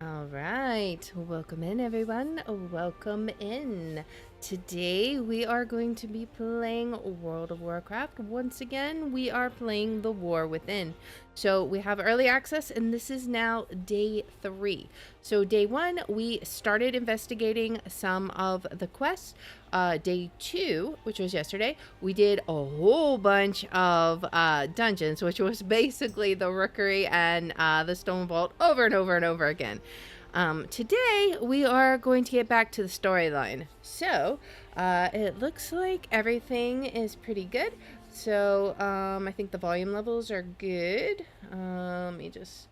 All right, welcome in everyone. Welcome in. Today we are going to be playing World of Warcraft. Once again, we are playing The War Within. So we have early access and this is now day 3. So day 1, we started investigating some of the quests. Day 2, which was yesterday, we did a whole bunch of dungeons, which was basically the Rookery and the Stone Vault over and over and over again. Today, we are going to get back to the storyline. So, it looks like everything is pretty good. So, I think the volume levels are good. Let me just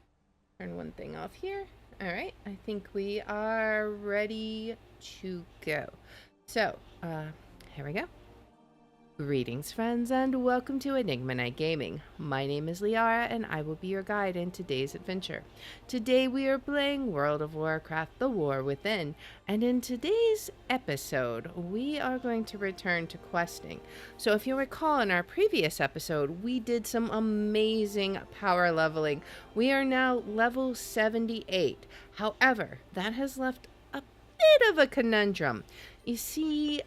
turn one thing off here. All right, I think we are ready to go. So, here we go. Greetings, friends, and welcome to Enigma Night Gaming. My name is Liara, and I will be your guide in today's adventure. Today we are playing World of Warcraft, The War Within, and in today's episode, we are going to return to questing. So if you recall in our previous episode, we did some amazing power leveling. We are now level 78. However, that has left a bit of a conundrum. You see,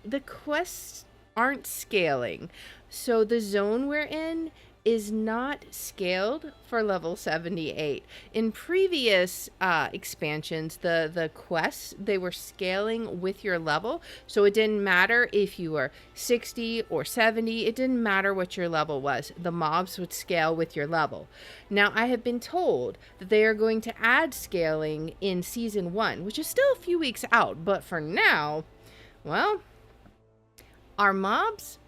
the quests aren't scaling. So the zone we're in is not scaled for level 78. In previous expansions, the quests, they were scaling with your level. So it didn't matter if you were 60 or 70. It didn't matter what your level was. The mobs would scale with your level. Now, I have been told that they are going to add scaling in Season 1, which is still a few weeks out. But for now, well, our mobs,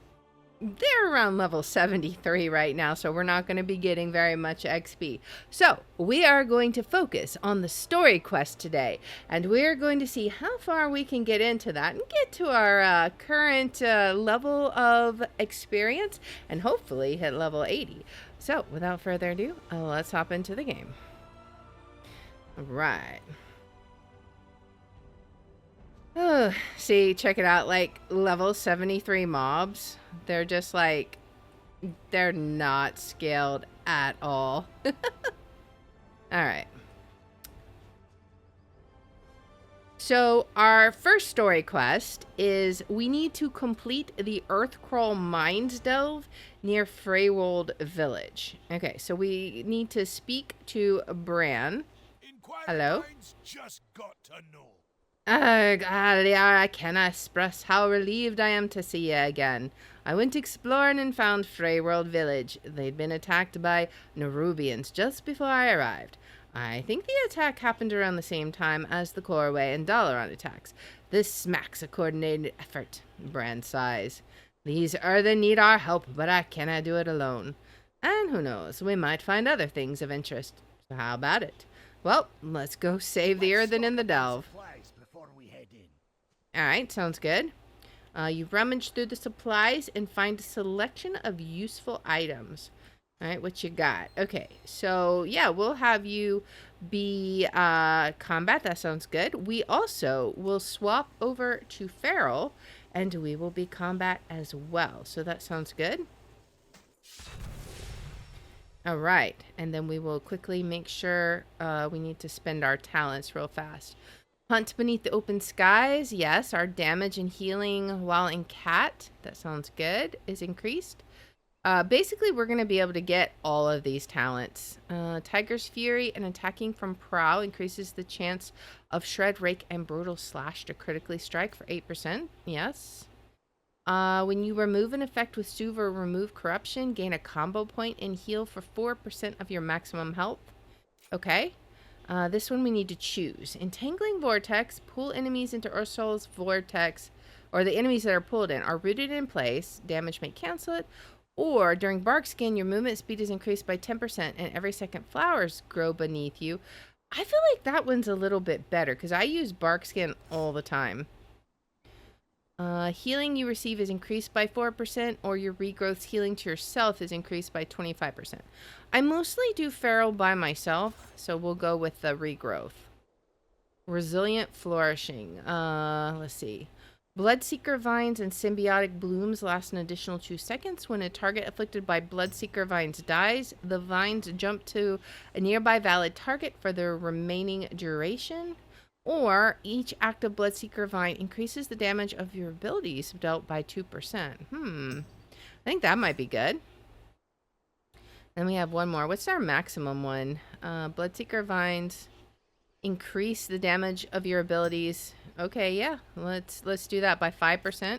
they're around level 73 right now, so we're not going to be getting very much XP. So we are going to focus on the story quest today, and we're going to see how far we can get into that and get to our current level of experience and hopefully hit level 80. So without further ado, let's hop into the game. All right. Oh, see, check it out, like, level 73 mobs, they're just like, they're not scaled at all. Alright. So, our first story quest is we need to complete the Earthcrawl Mines Delve near Freywold Village. Okay, so we need to speak to Bran. Hello? Just got to know. Liara, I cannot express how relieved I am to see you again. I went exploring and found Freyworld Village. They'd been attacked by Nerubians just before I arrived. I think the attack happened around the same time as the Corway and Dalaran attacks. This smacks a coordinated effort, Bran sighs. These Earthen need our help, but I cannot do it alone. And who knows, we might find other things of interest. So how about it? Well, let's go save the Earthen in the delve. Alright, sounds good. You rummage through the supplies and find a selection of useful items. Alright, what you got? Okay, so yeah, we'll have you be combat. That sounds good. We also will swap over to Feral and we will be combat as well. So that sounds good. Alright, and then we will quickly make sure we need to spend our talents real fast. Hunt beneath the open skies. Yes, our damage and healing while in cat. That sounds good. Is increased. Basically, we're going to be able to get all of these talents. Tiger's Fury and attacking from prow increases the chance of Shred, Rake, and Brutal Slash to critically strike for 8%. Yes. When you remove an effect with Soothe or remove corruption, gain a combo point and heal for 4% of your maximum health. Okay. This one we need to choose. Entangling Vortex, pull enemies into Ursul's Vortex, or the enemies that are pulled in are rooted in place, damage may cancel it, or during Barkskin, your movement speed is increased by 10% and every second flowers grow beneath you. I feel like that one's a little bit better because I use Barkskin all the time. Healing you receive is increased by 4%, or your regrowth's healing to yourself is increased by 25%. I mostly do Feral by myself, so we'll go with the regrowth. Resilient Flourishing. Let's see. Bloodseeker vines and symbiotic blooms last an additional 2 seconds. When a target afflicted by Bloodseeker vines dies, the vines jump to a nearby valid target for their remaining duration. Or each active Bloodseeker vine increases the damage of your abilities dealt by 2%. I think that might be good. Then we have one more. What's our maximum one? Bloodseeker vines increase the damage of your abilities. Okay, yeah. Let's do that by 5%.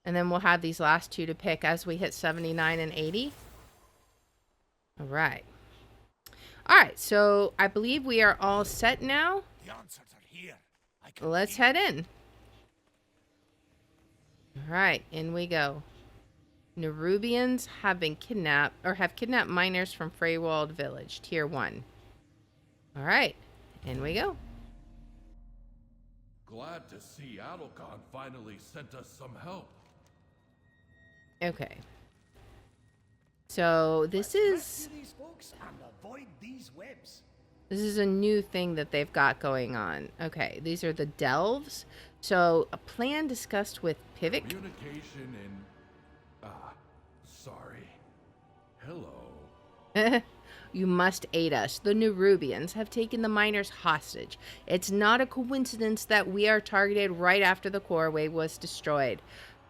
And then we'll have these last two to pick as we hit 79 and 80. All right. All right, so I believe we are all set now. The answers are here. Let's head in. All right, in we go. Nerubians have been kidnapped, or have kidnapped miners from Freywald Village, Tier 1. All right, in we go. Glad to see Adelgon finally sent us some help. Okay. So this is Rescue these folks and avoid these webs. this is a new thing that they've got going on. Okay, these are the Delves. So a plan discussed with Pivik. Communication in... sorry. Hello. You must aid us. The Nerubians have taken the miners hostage. It's not a coincidence that we are targeted right after the core wave was destroyed.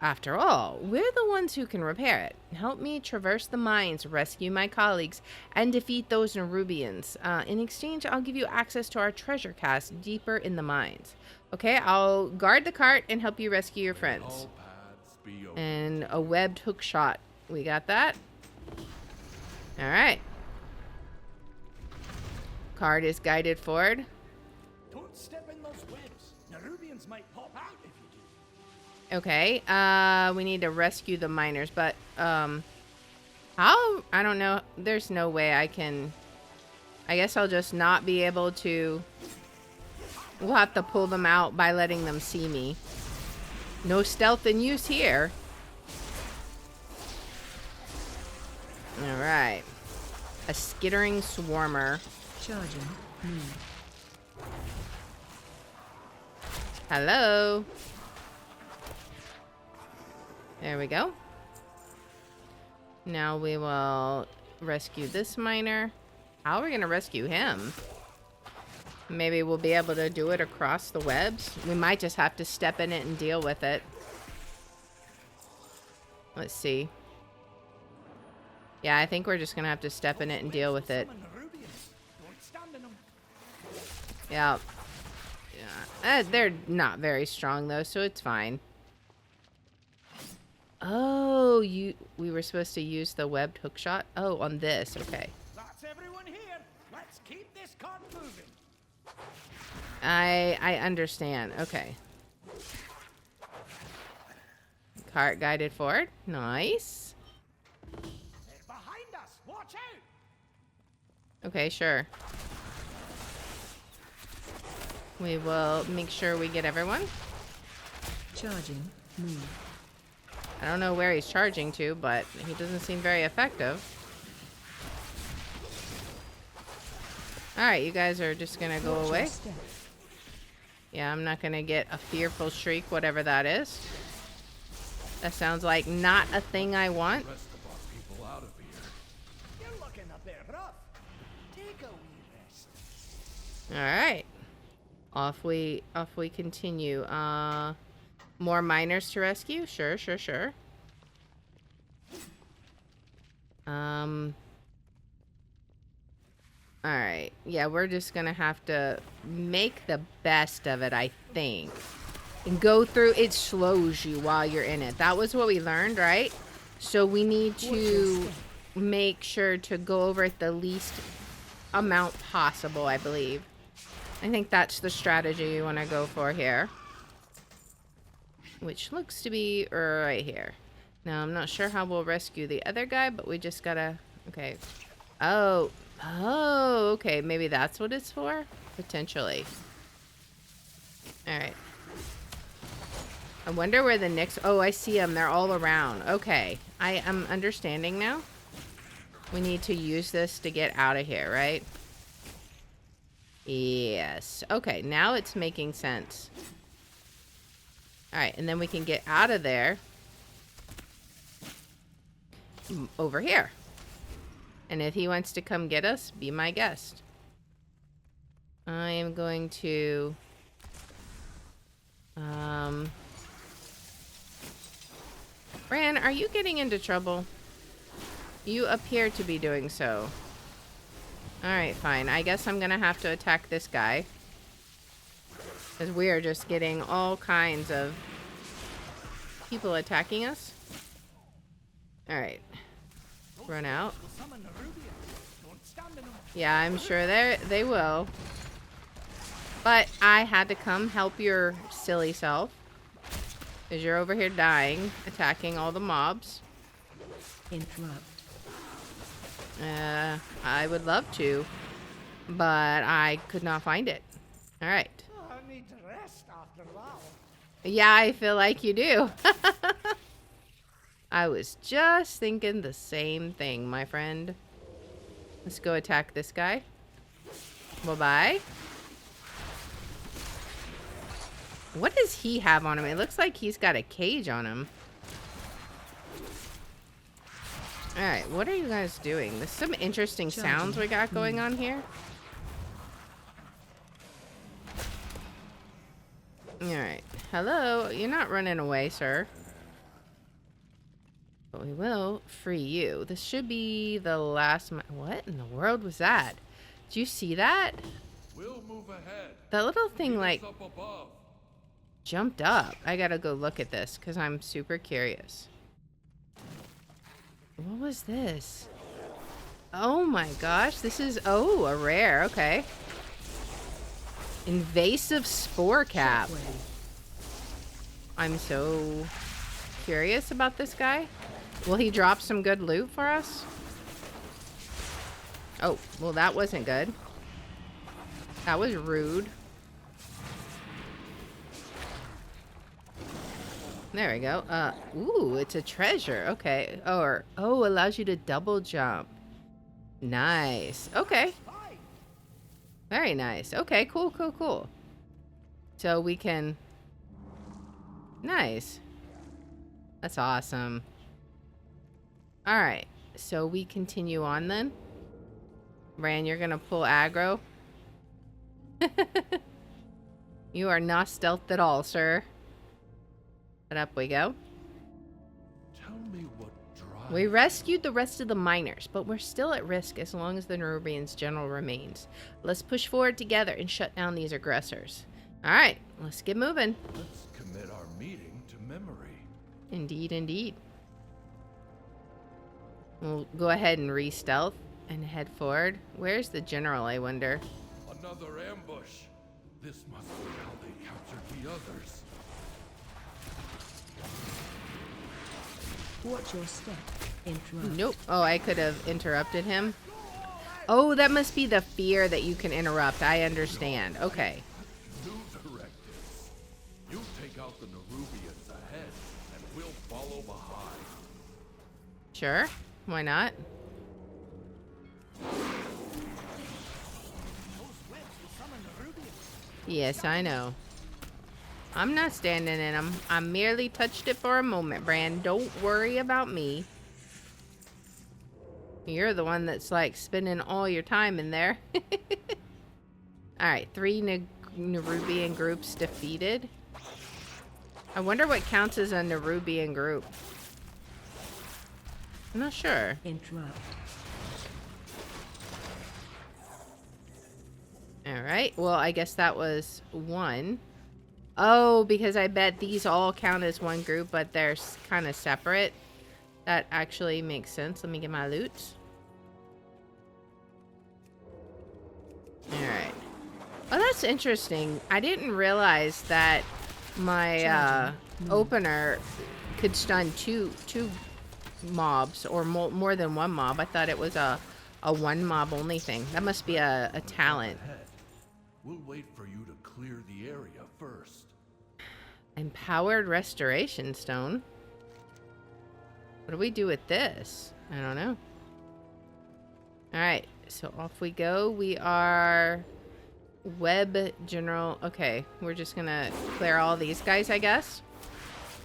After all, we're the ones who can repair it. Help me traverse the mines, rescue my colleagues, and defeat those Nerubians. In exchange, I'll give you access to our treasure cast deeper in the mines. Okay, I'll guard the cart and help you rescue your friends. All paths be open. And a webbed hook shot. We got that? All right. Cart is guided forward. Don't step in those webs. Nerubians might pop out if you do. Okay, we need to rescue the miners, but, how? I don't know. There's no way I can... I guess I'll just not be able to... We'll have to pull them out by letting them see me. No stealth in use here. Alright. A skittering swarmer. Charging. Move. Hello. There we go. Now we will rescue this miner. How are we going to rescue him? Maybe we'll be able to do it across the webs. We might just have to step in it and deal with it. Let's see. Yeah, I think we're just going to have to step in it and deal with it. Some Nerubians. Don't stand in them. Yeah. Yeah. They're not very strong, though, so it's fine. Oh, we were supposed to use the webbed hook shot? Oh, on this. Okay. That's everyone here. Let's keep this cart moving. I understand. Okay. Cart guided forward. Nice. They're behind us. Watch out. Okay, sure. We will make sure we get everyone. Charging. Move. I don't know where he's charging to, but he doesn't seem very effective. Alright, you guys are just gonna go Watch your away. step. Yeah, I'm not gonna get a fearful shriek, whatever that is. That sounds like not a thing I want. Rest of our people out of here. You're looking a bit rough. Take a wee rest. Alright. Off we continue. More miners to rescue? Sure. Alright. Yeah, we're just gonna have to make the best of it, I think. And go through, it slows you while you're in it. That was what we learned, right? So we need to make sure to go over it the least amount possible, I believe. I think that's the strategy you want to go for here. Which looks to be right here. Now, I'm not sure how we'll rescue the other guy, but we just gotta... Okay. Oh, okay. Maybe that's what it's for? Potentially. Alright. I wonder where the next... Oh, I see them. They're all around. Okay. I am understanding now. We need to use this to get out of here, right? Yes. Okay, now it's making sense. Alright, and then we can get out of there. Over here. And if he wants to come get us, be my guest. I am going to... Bran, are you getting into trouble? You appear to be doing so. Alright, fine. I guess I'm gonna have to attack this guy. Because we are just getting all kinds of people attacking us. Alright. Run out. Yeah, I'm sure they will. But I had to come help your silly self. Because you're over here dying, attacking all the mobs. Interrupt. I would love to, but I could not find it. Alright. Oh, I need to rest after that. Yeah, I feel like you do. I was just thinking the same thing, my friend. Let's go attack this guy. Bye-bye. What does he have on him? It looks like he's got a cage on him. Alright, what are you guys doing? There's some interesting sounds we got going on here. Alright. Hello? You're not running away, sir. But we will free you. This should be the last... What in the world was that? Did you see that? We'll move ahead. That little thing, Meet us like, up above. jumped up. I gotta go look at this because I'm super curious. What was this? Oh my gosh, this is, oh, a rare, okay. Invasive spore cap. I'm so curious about this guy. Will he drop some good loot for us? Oh, well that wasn't good. That was rude. There we go. Ooh, it's a treasure. Okay. Oh, allows you to double jump. Nice. Okay. Very nice. Okay, cool, cool, cool. So we can... Nice. That's awesome. Alright. So we continue on then. Bran, you're gonna pull aggro. You are not stealthed at all, sir. But up we go. Tell me what drives. We rescued the rest of the miners, but we're still at risk as long as the Nerubians' general remains. Let's push forward together and shut down these aggressors. Alright, let's get moving. Let's commit our meeting to memory. Indeed, indeed. We'll go ahead and re-stealth and head forward. Where's the general, I wonder? Another ambush. This must be how they captured the others. Watch your step. Interrupt. Nope. Oh, I could have interrupted him. Oh, that must be the fear that you can interrupt. I understand. Okay. New directives. You take out the Nerubians ahead, and we'll follow behind. Sure. Why not? Yes, I know. I'm not standing in them. I merely touched it for a moment, Bran. Don't worry about me. You're the one that's like spending all your time in there. Alright, 3 Nerubian groups defeated. I wonder what counts as a Nerubian group. I'm not sure. Interrupt. Alright, well, I guess that was 1. Oh, because I bet these all count as one group, but they're kind of separate. That actually makes sense. Let me get my loot. Alright. Oh, that's interesting. I didn't realize that my opener could stun two mobs, or more than one mob. I thought it was a one mob only thing. That must be a talent. Ahead. We'll wait for you to clear the area first. Empowered restoration stone. What do we do with this? I don't know. Alright, so off we go. We are web general. Okay, we're just gonna clear all these guys, I guess.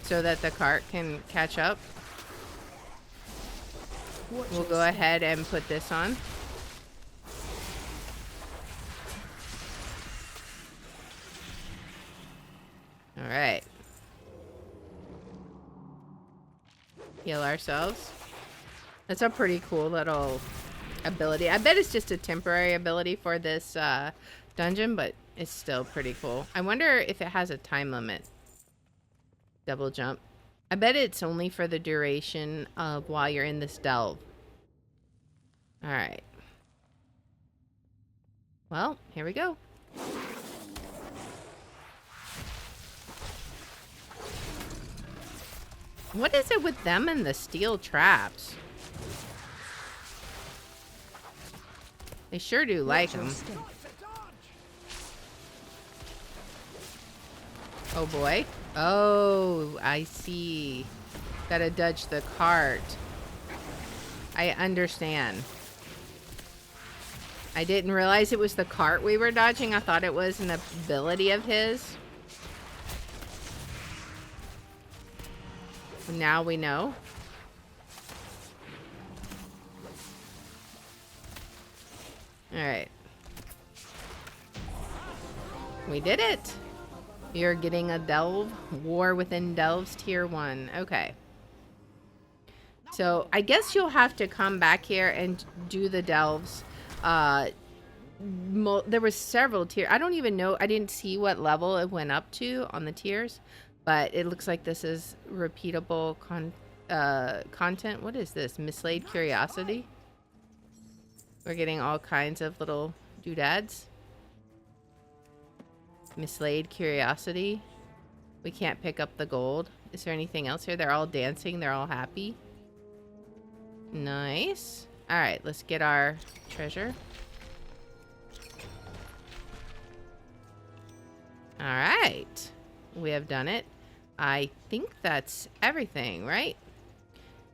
so that the cart can catch up. Watch We'll your go step. ahead and put this on. All right. Heal ourselves. That's a pretty cool little ability. I bet it's just a temporary ability for this dungeon, but it's still pretty cool. I wonder if it has a time limit. Double jump. I bet it's only for the duration of while you're in this delve. All right. Well, here we go. What is it with them and the steel traps? They sure do like Watch your them. step. Oh boy. Oh, I see. Gotta dodge the cart. I understand. I didn't realize it was the cart we were dodging. I thought it was an ability of his. Now we know. Alright. We did it! You're getting a delve. War within delves tier 1. Okay. So I guess you'll have to come back here and do the delves. There was several tiers. I don't even know. I didn't see what level it went up to on the tiers. But it looks like this is repeatable content. What is this? Mislaid curiosity? We're getting all kinds of little doodads. Mislaid curiosity. We can't pick up the gold. Is there anything else here? They're all dancing. They're all happy. Nice. All right, let's get our treasure. All right. We have done it. I think that's everything, right?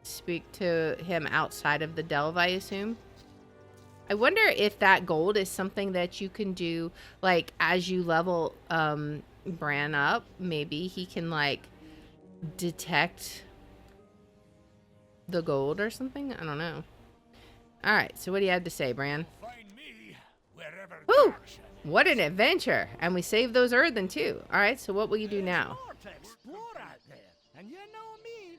Speak to him outside of the delve, I assume. I wonder if that gold is something that you can do, like, as you level Bran up. Maybe he can, like, detect the gold or something? I don't know. Alright, so what do you have to say, Bran? Find me wherever Woo! action. What an adventure! And we saved those Earthen, too. Alright, so what will you do now? More to explore out there, and you know me,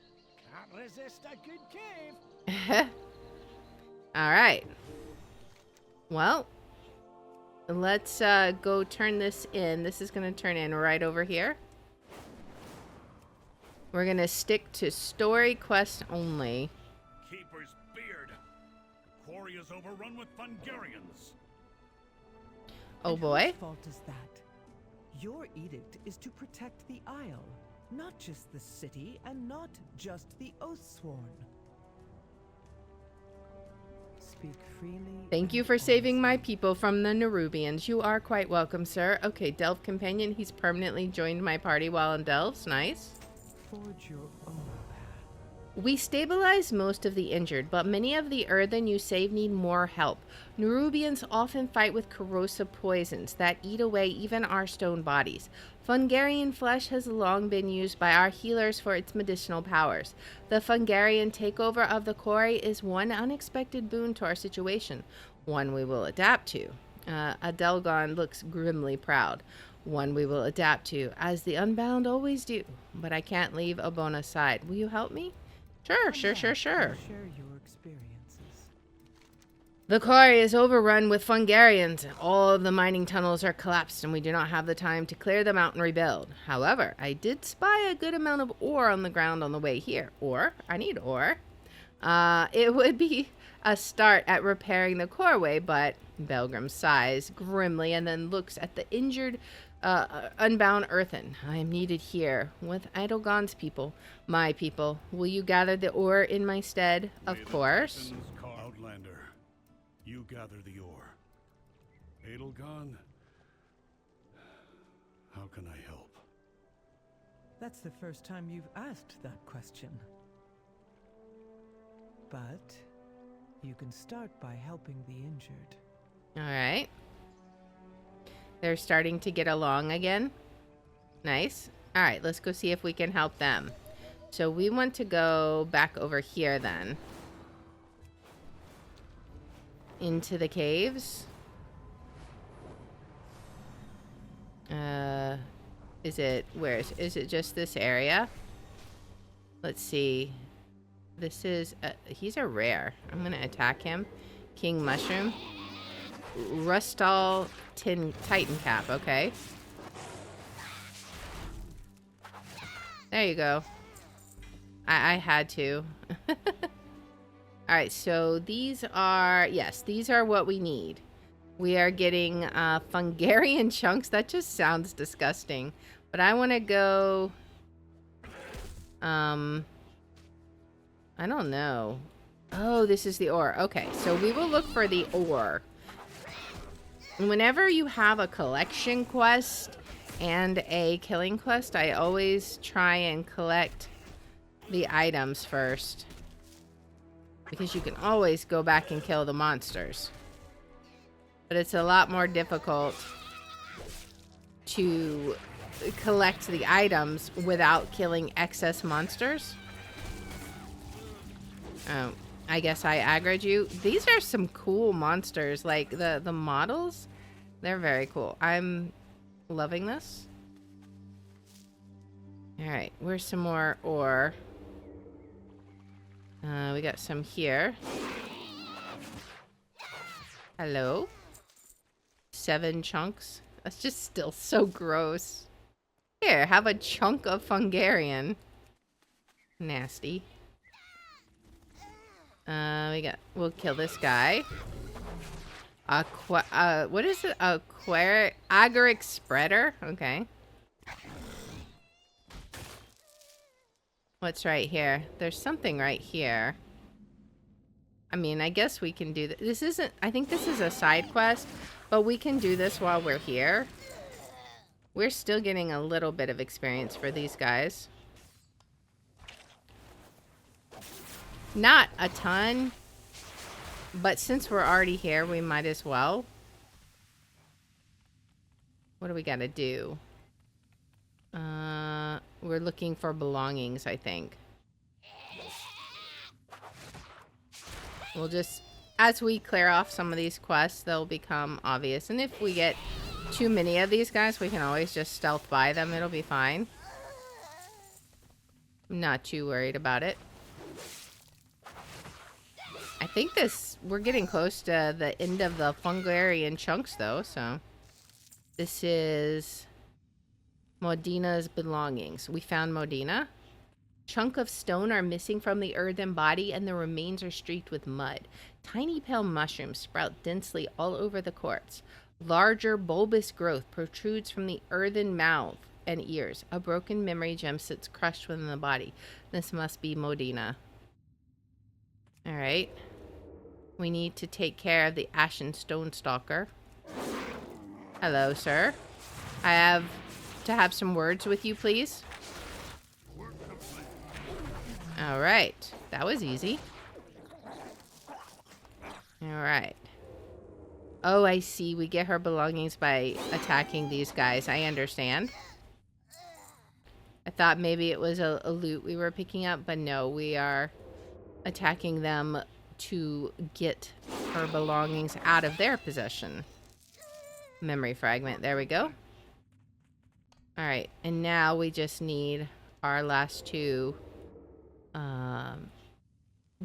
can't resist a good cave. Alright. Well, let's go turn this in. This is going to turn in right over here. We're going to stick to story quest only. Keeper's beard. Quarry is overrun with Fungarians. Oh And boy. whose fault is that? Your edict is to protect the Isle, not just the city and not just the Oathsworn. Speak freely. Thank you and for saving my honestly. people from the Nerubians. You are quite welcome, sir. Okay, Delve Companion. He's permanently joined my party while in Delves. Nice. Forge your own path. We stabilize most of the injured, but many of the Earthen you save need more help. Nerubians often fight with corrosive poisons that eat away even our stone bodies. Fungarian flesh has long been used by our healers for its medicinal powers. The Fungarian takeover of the quarry is one unexpected boon to our situation, one we will adapt to. Adelgon looks grimly proud. One we will adapt to, as the Unbound always do. But I can't leave Abona's side. Will you help me? Sure. Share your experiences. The quarry is overrun with Fungarians. All of the mining tunnels are collapsed and we do not have the time to clear them out and rebuild. However, I did spy a good amount of ore on the ground on the way here. I need ore. It would be a start at repairing the coreway, but Belgrim sighs grimly and then looks at the injured, unbound Earthen. I am needed here with Eidolgon's people, my people. Will you gather the ore in my stead? Of course. Outlander, you gather the ore. Edelgon, how can I help? That's the first time you've asked that question. But you can start by helping the injured. All right. They're starting to get along again. Nice. All right, let's go see if we can help them. So we want to go back over here then. Into the caves. Is it just this area? Let's see. This is, he's a rare. I'm gonna attack him. King Mushroom. Rustal Titan Cap, okay. There you go. I had to. Alright, so these are, yes, these are what we need. We are getting Fungarian chunks. That just sounds disgusting. But I want to go... I don't know. Oh, this is the ore. Okay, so we will look for the ore. Whenever you have a collection quest and a killing quest, I always try and collect the items first. Because you can always go back and kill the monsters. But it's a lot more difficult to collect the items without killing excess monsters. Oh, I guess I aggroed you. These are some cool monsters. Like the models, they're very cool. I'm loving this. Alright, where's some more ore? We got some here. Hello? 7 chunks. That's just still so gross. Here, have a chunk of Fungarian. Nasty. We'll kill this guy. What is it? Agaric spreader? Okay. What's right here? There's something right here. I mean, I guess we can do this. This isn't, I think this is a side quest, but we can do this while we're here. We're still getting a little bit of experience for these guys. Not a ton, but since we're already here, we might as well. What do we gotta do? We're looking for belongings, I think. We'll just, as we clear off some of these quests, they'll become obvious. And if we get too many of these guys, we can always just stealth by them. It'll be fine. I'm not too worried about it. I think we're getting close to the end of the Fungarian chunks though, so. This is Modina's belongings. We found Modina. Chunk of stone are missing from the earthen body and the remains are streaked with mud. Tiny pale mushrooms sprout densely all over the corpse. Larger bulbous growth protrudes from the earthen mouth and ears. A broken memory gem sits crushed within the body. This must be Modina. Alright. We need to take care of the Ashen Stone Stalker. Hello, sir. I have to have some words with you, please. Alright. That was easy. Alright. Oh, I see. We get her belongings by attacking these guys. I understand. I thought maybe it was a loot we were picking up, but no, we are attacking them to get her belongings out of their possession. Memory fragment. There we go. Alright, and now we just need our last 2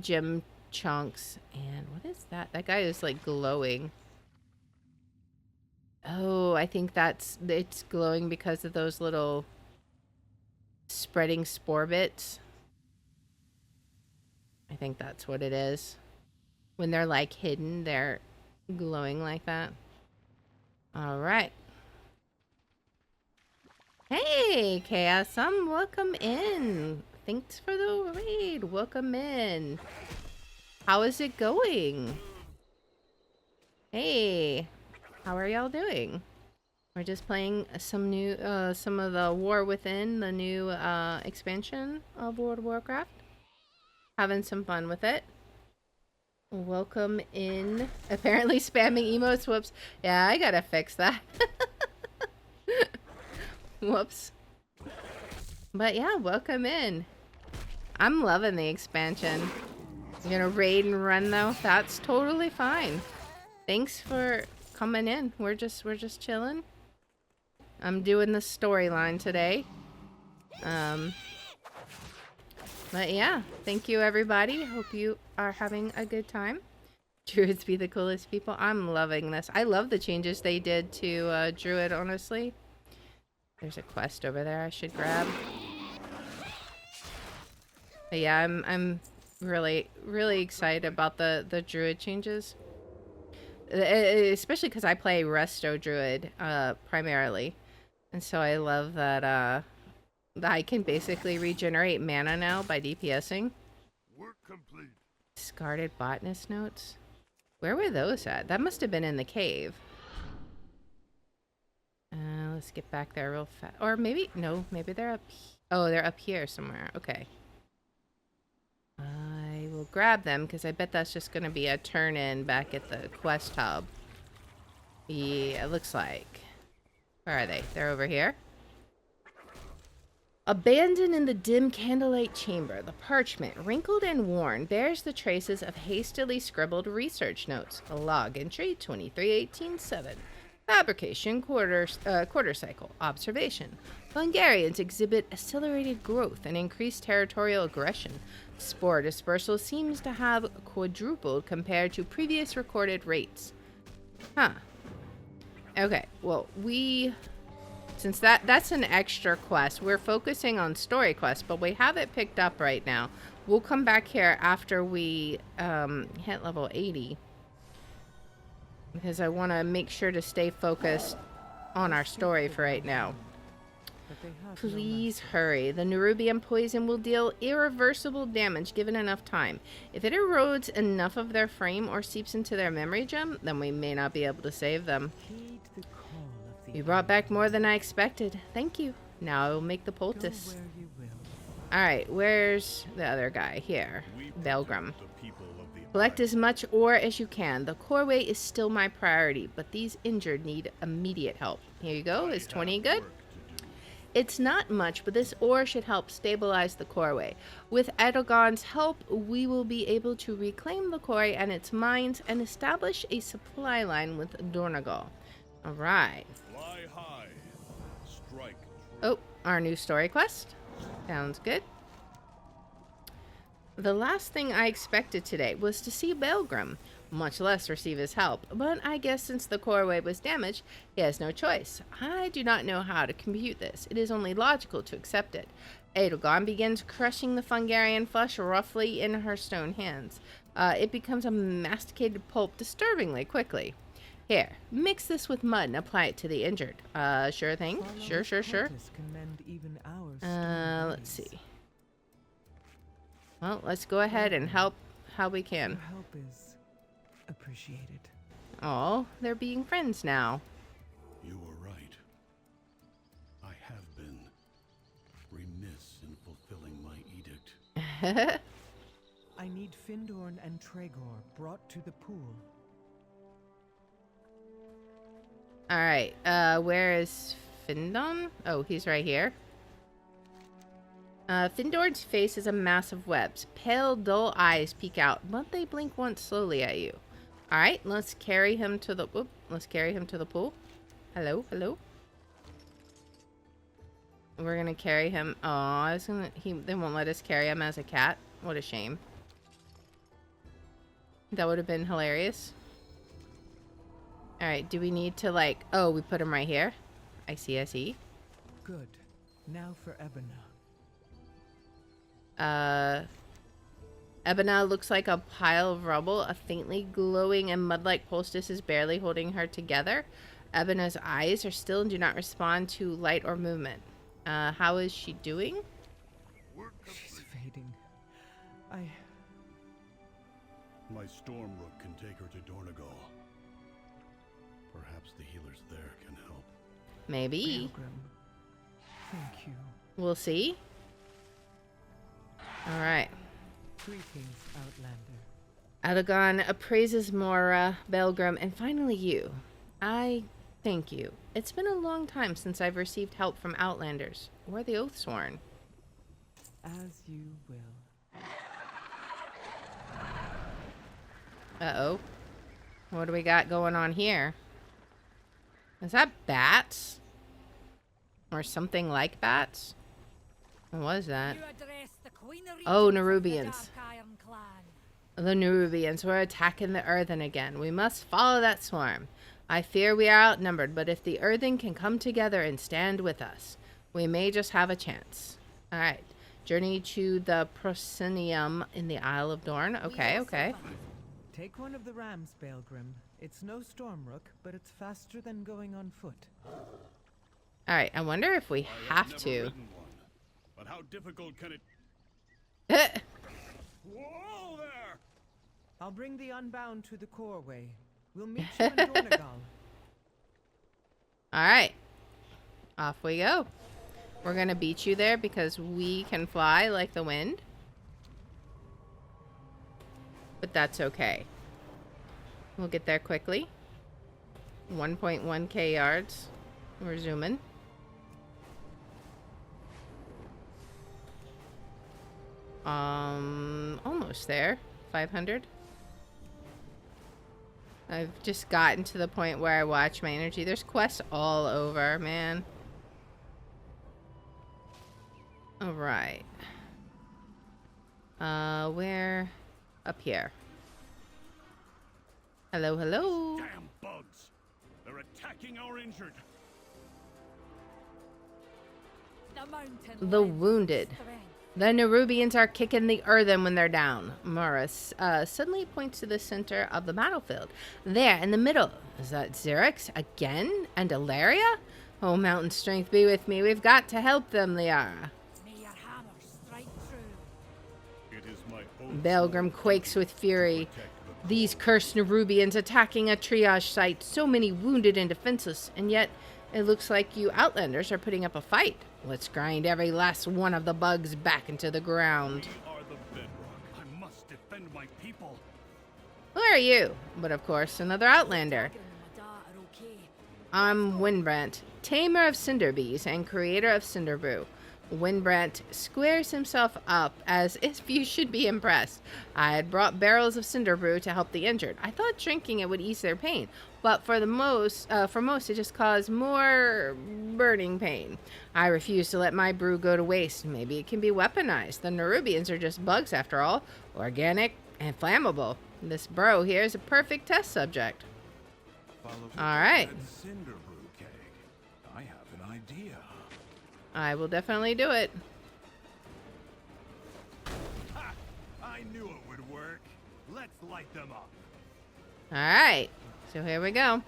gem chunks. And what is that? That guy is like glowing. Oh, I think it's glowing because of those little spreading spore bits. I think that's what it is. When they're like hidden, they're glowing like that. All right. Hey, Chaos, welcome in. Thanks for the raid. Welcome in. How is it going? Hey, how are y'all doing? We're just playing some of the War Within, the new expansion of World of Warcraft. Having some fun with it. Welcome in. Apparently spamming emotes. Whoops. Yeah, I gotta fix that. Whoops. But yeah, welcome in. I'm loving the expansion. You're gonna raid and run though? That's totally fine. Thanks for coming in. We're just chilling. I'm doing the storyline today. But yeah, thank you everybody. Hope you are having a good time. Druids be the coolest people. I'm loving this. I love the changes they did to Druid, honestly. There's a quest over there I should grab. But yeah, I'm really excited about the Druid changes. Especially because I play Resto Druid primarily. And so I love that I can basically regenerate mana now by DPSing. Work complete. Discarded botanist notes. Where were those at? That must have been in the cave. Let's get back there real fast. Or maybe, no, maybe they're up. Oh, they're up here somewhere. Okay. I will grab them because I bet that's just going to be a turn in back at the quest hub. Yeah, it looks like. Where are they? They're over here. Abandoned in the dim candlelight chamber, the parchment, wrinkled and worn, bears the traces of hastily scribbled research notes. A log entry 23187. Fabrication quarter cycle. Observation. Hungarians exhibit accelerated growth and increased territorial aggression. Spore dispersal seems to have quadrupled compared to previous recorded rates. Huh. Okay, well, since that's an extra quest, we're focusing on story quests, but we have it picked up right now. We'll come back here after we hit level 80. Because I want to make sure to stay focused on our story for right now. Please hurry. The Nerubian poison will deal irreversible damage given enough time. If it erodes enough of their frame or seeps into their memory gem, then we may not be able to save them. You brought back more than I expected. Thank you. Now I will make the poultice. Alright, where's the other guy? Here. Belgrim. Collect as much ore as you can. The coreway is still my priority, but these injured need immediate help. Here you go. Is 20 good? It's not much, but this ore should help stabilize the coreway. With Edelgon's help, we will be able to reclaim the quarry and its mines and establish a supply line with Dornagal. Alright. Fly high. Strike. Oh, our new story quest. Sounds good. The last thing I expected today was to see Belgrim, much less receive his help, but I guess since the coreway was damaged, he has no choice. I do not know how to compute this. It is only logical to accept it. Edelgon begins crushing the Fungarian flesh roughly in her stone hands. It becomes a masticated pulp disturbingly quickly. Here, mix this with mud and apply it to the injured. Sure thing. Sure. Let's see. Well, let's go ahead and help how we can. Your help is appreciated. Oh, they're being friends now. You were right. I have been remiss in fulfilling my edict. I need Findorn and Tregor brought to the pool. Alright, where is Findon? Oh, he's right here. Findorn's face is a mass of webs. Pale, dull eyes peek out, but they blink once slowly at you. Alright, let's carry him to the pool. Hello. We're gonna carry him. Oh, they won't let us carry him as a cat. What a shame. That would have been hilarious. Alright, do we need to oh, we put him right here? I see. Good. Now for Ebona. Ebona looks like a pile of rubble. A faintly glowing and mud-like poultice is barely holding her together. Ebona's eyes are still and do not respond to light or movement. How is she doing? She's fading. My storm rook can take her to Dornagal. Perhaps the healers there can help. Maybe. Pilgrim. Thank you. We'll see. Alright. Greetings, Outlander. Edelgon appraises Mora, Belgrim, and finally you. I thank you. It's been a long time since I've received help from Outlanders, or the Oathsworn. As you will. Uh-oh. What do we got going on here? Is that bats? Or something like bats? What was that? Oh, Nerubians. The Nerubians were attacking the Earthen again. We must follow that swarm. I fear we are outnumbered, but if the Earthen can come together and stand with us, we may just have a chance. Alright. Journey to the proscenium in the Isle of Dorn. Okay, okay. Take one of the rams, Baelgrim. It's no Stormrook, but it's faster than going on foot. Alright, I wonder if we have to. Ridden one, but how difficult can it... Whoa there! I'll bring the Unbound to the Coreway. We'll meet you in Dornegal. Alright. Off we go. We're gonna beat you there because we can fly like the wind. But that's okay. We'll get there quickly. 1.1k yards. We're zooming. Almost there. 500. I've just gotten to the point where I watch my energy. There's quests all over, man. Alright. Where? Up here. Hello, hello. Damn bugs! They're attacking our injured. The wounded. The Nerubians are kicking the Earthen when they're down. Morris suddenly points to the center of the battlefield. There, in the middle. Is that Xerix again? And Ilaria? Oh, mountain strength be with me. We've got to help them, Liara. Baelgrim quakes with fury. These cursed Nerubians attacking a triage site. So many wounded and defenseless. And yet, it looks like you Outlanders are putting up a fight. Let's grind every last one of the bugs back into the ground. We are the bedrock. I must defend my people. Who are you? But of course, another Outlander. I'm Windbrant, tamer of cinder bees and creator of cinder brew. Windbrant squares himself up as if you should be impressed. I had brought barrels of cinder brew to help the injured. I thought drinking it would ease their pain, but for most it just caused more burning pain. I refuse to let my brew go to waste. Maybe it can be weaponized. The Nerubians are just bugs after all, organic and flammable. This bro here is a perfect test subject. All right. Cinder brew keg. I have an idea. I will definitely do it. Ha! I knew it would work. Let's light them up. All right. So here we go.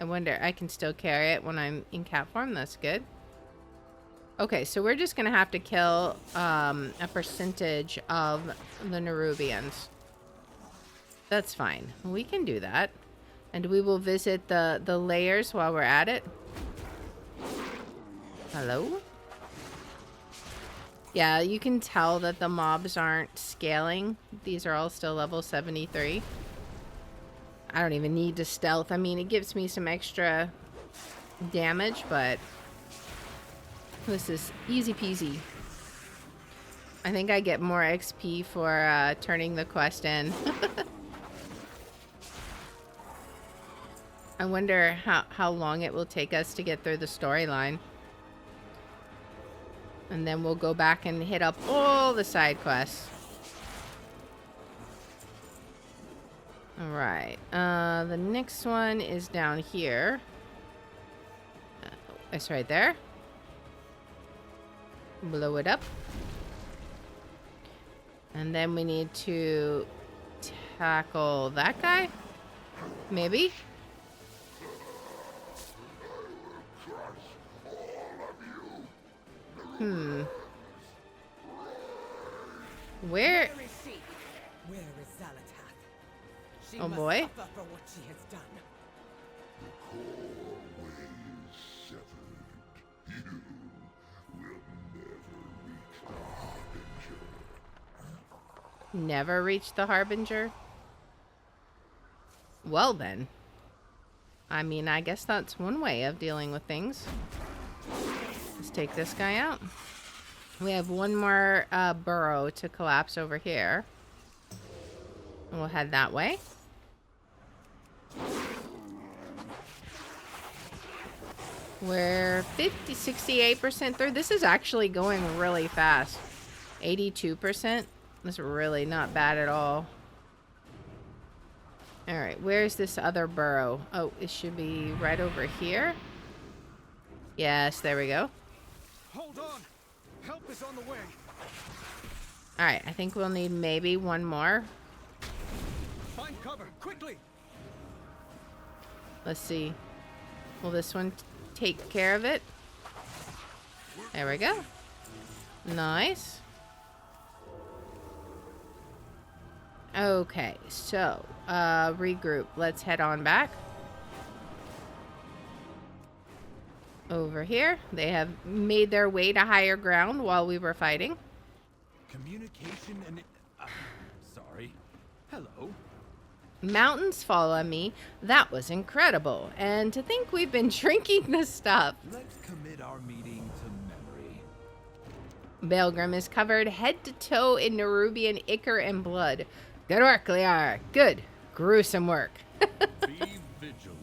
I wonder, I can still carry it when I'm in cat form. That's good. Okay, so we're just going to have to kill a percentage of the Nerubians. That's fine. We can do that. And we will visit the layers while we're at it. Hello? Yeah, you can tell that the mobs aren't scaling. These are all still level 73. I don't even need to stealth. I mean, it gives me some extra damage, but this is easy peasy. I think I get more XP for turning the quest in. I wonder how long it will take us to get through the storyline. And then we'll go back and hit up all the side quests. Alright. The next one is down here. It's right there. Blow it up. And then we need to tackle that guy? Maybe? Where? Where is Zalatath? She Oh must boy. suffer for what she has done. Never reach the Harbinger? Well then. I mean, I guess that's one way of dealing with things. Let's take this guy out. We have one more burrow to collapse over here. We'll head that way. We're 68% through. This is actually going really fast. 82%. That's really not bad at all. All right, where's this other burrow? Oh, it should be right over here. Yes, there we go. Hold on. Help is on the way. All right, I think we'll need maybe one more. Find cover quickly. Let's see. Will this one take care of it? There we go. Nice. Okay, so regroup. Let's head on back. Over here. They have made their way to higher ground while we were fighting. Communication and... sorry. Hello. Mountains follow me. That was incredible. And to think we've been drinking this stuff. Let's commit our meeting to memory. Belgrim is covered head to toe in Nerubian ichor and blood. Good work, Liara. Good. Gruesome work. Be vigilant.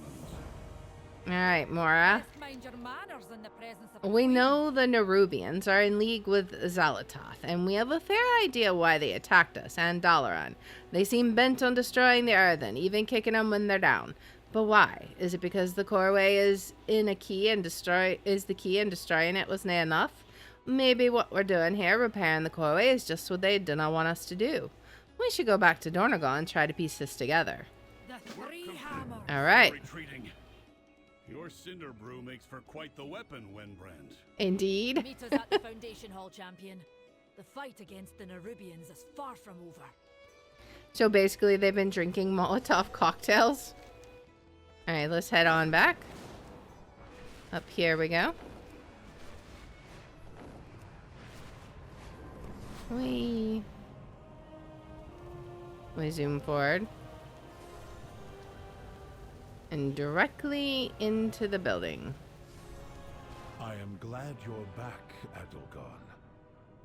All right, Mora. Mind your manners in the presence of We know the Nerubians are in league with Xalatoth, and we have a fair idea why they attacked us and Dalaran. They seem bent on destroying the Earthen, even kicking them when they're down. But why? Is it because the coreway is the key and destroying it wasn't enough? Maybe what we're doing here, repairing the coreway, is just what they do not want us to do. We should go back to Dornagal and try to piece this together. the three hammers. All right. Retreating. Your cinder brew makes for quite the weapon, Windbrand. Indeed. Meet us at the Foundation Hall, champion. The fight against the Nerubians is far from over. So basically, they've been drinking Molotov cocktails. All right, let's head on back. Up here we go. We zoom forward. And directly into the building. I am glad you're back, Adelgon.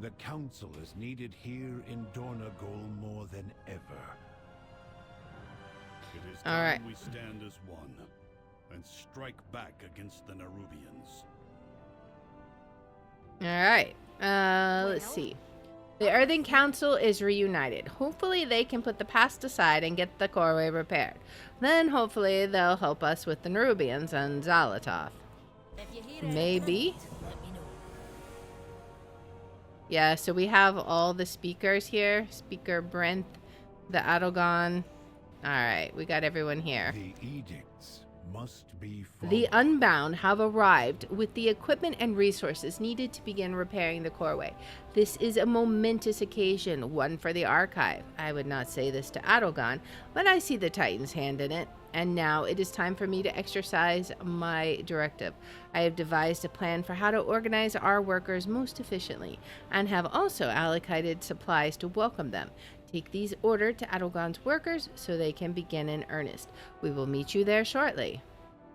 The council is needed here in Dornagal more than ever. It is All time right. we stand as one and strike back against the Nerubians. All right. Let's see. The Earthen Council is reunited. Hopefully they can put the past aside and get the coreway repaired. Then hopefully they'll help us with the Nerubians and Xalatoth. If you hear Maybe. anything, let me know. Yeah, so we have all the speakers here. Speaker Brent, the Adelgon. All right, we got everyone here. The edicts must be followed. The Unbound have arrived with the equipment and resources needed to begin repairing the coreway. This is a momentous occasion, one for the Archive. I would not say this to Adelgon, but I see the Titan's hand in it. And now it is time for me to exercise my directive. I have devised a plan for how to organize our workers most efficiently, and have also allocated supplies to welcome them. Take these orders to Adelgon's workers so they can begin in earnest. We will meet you there shortly.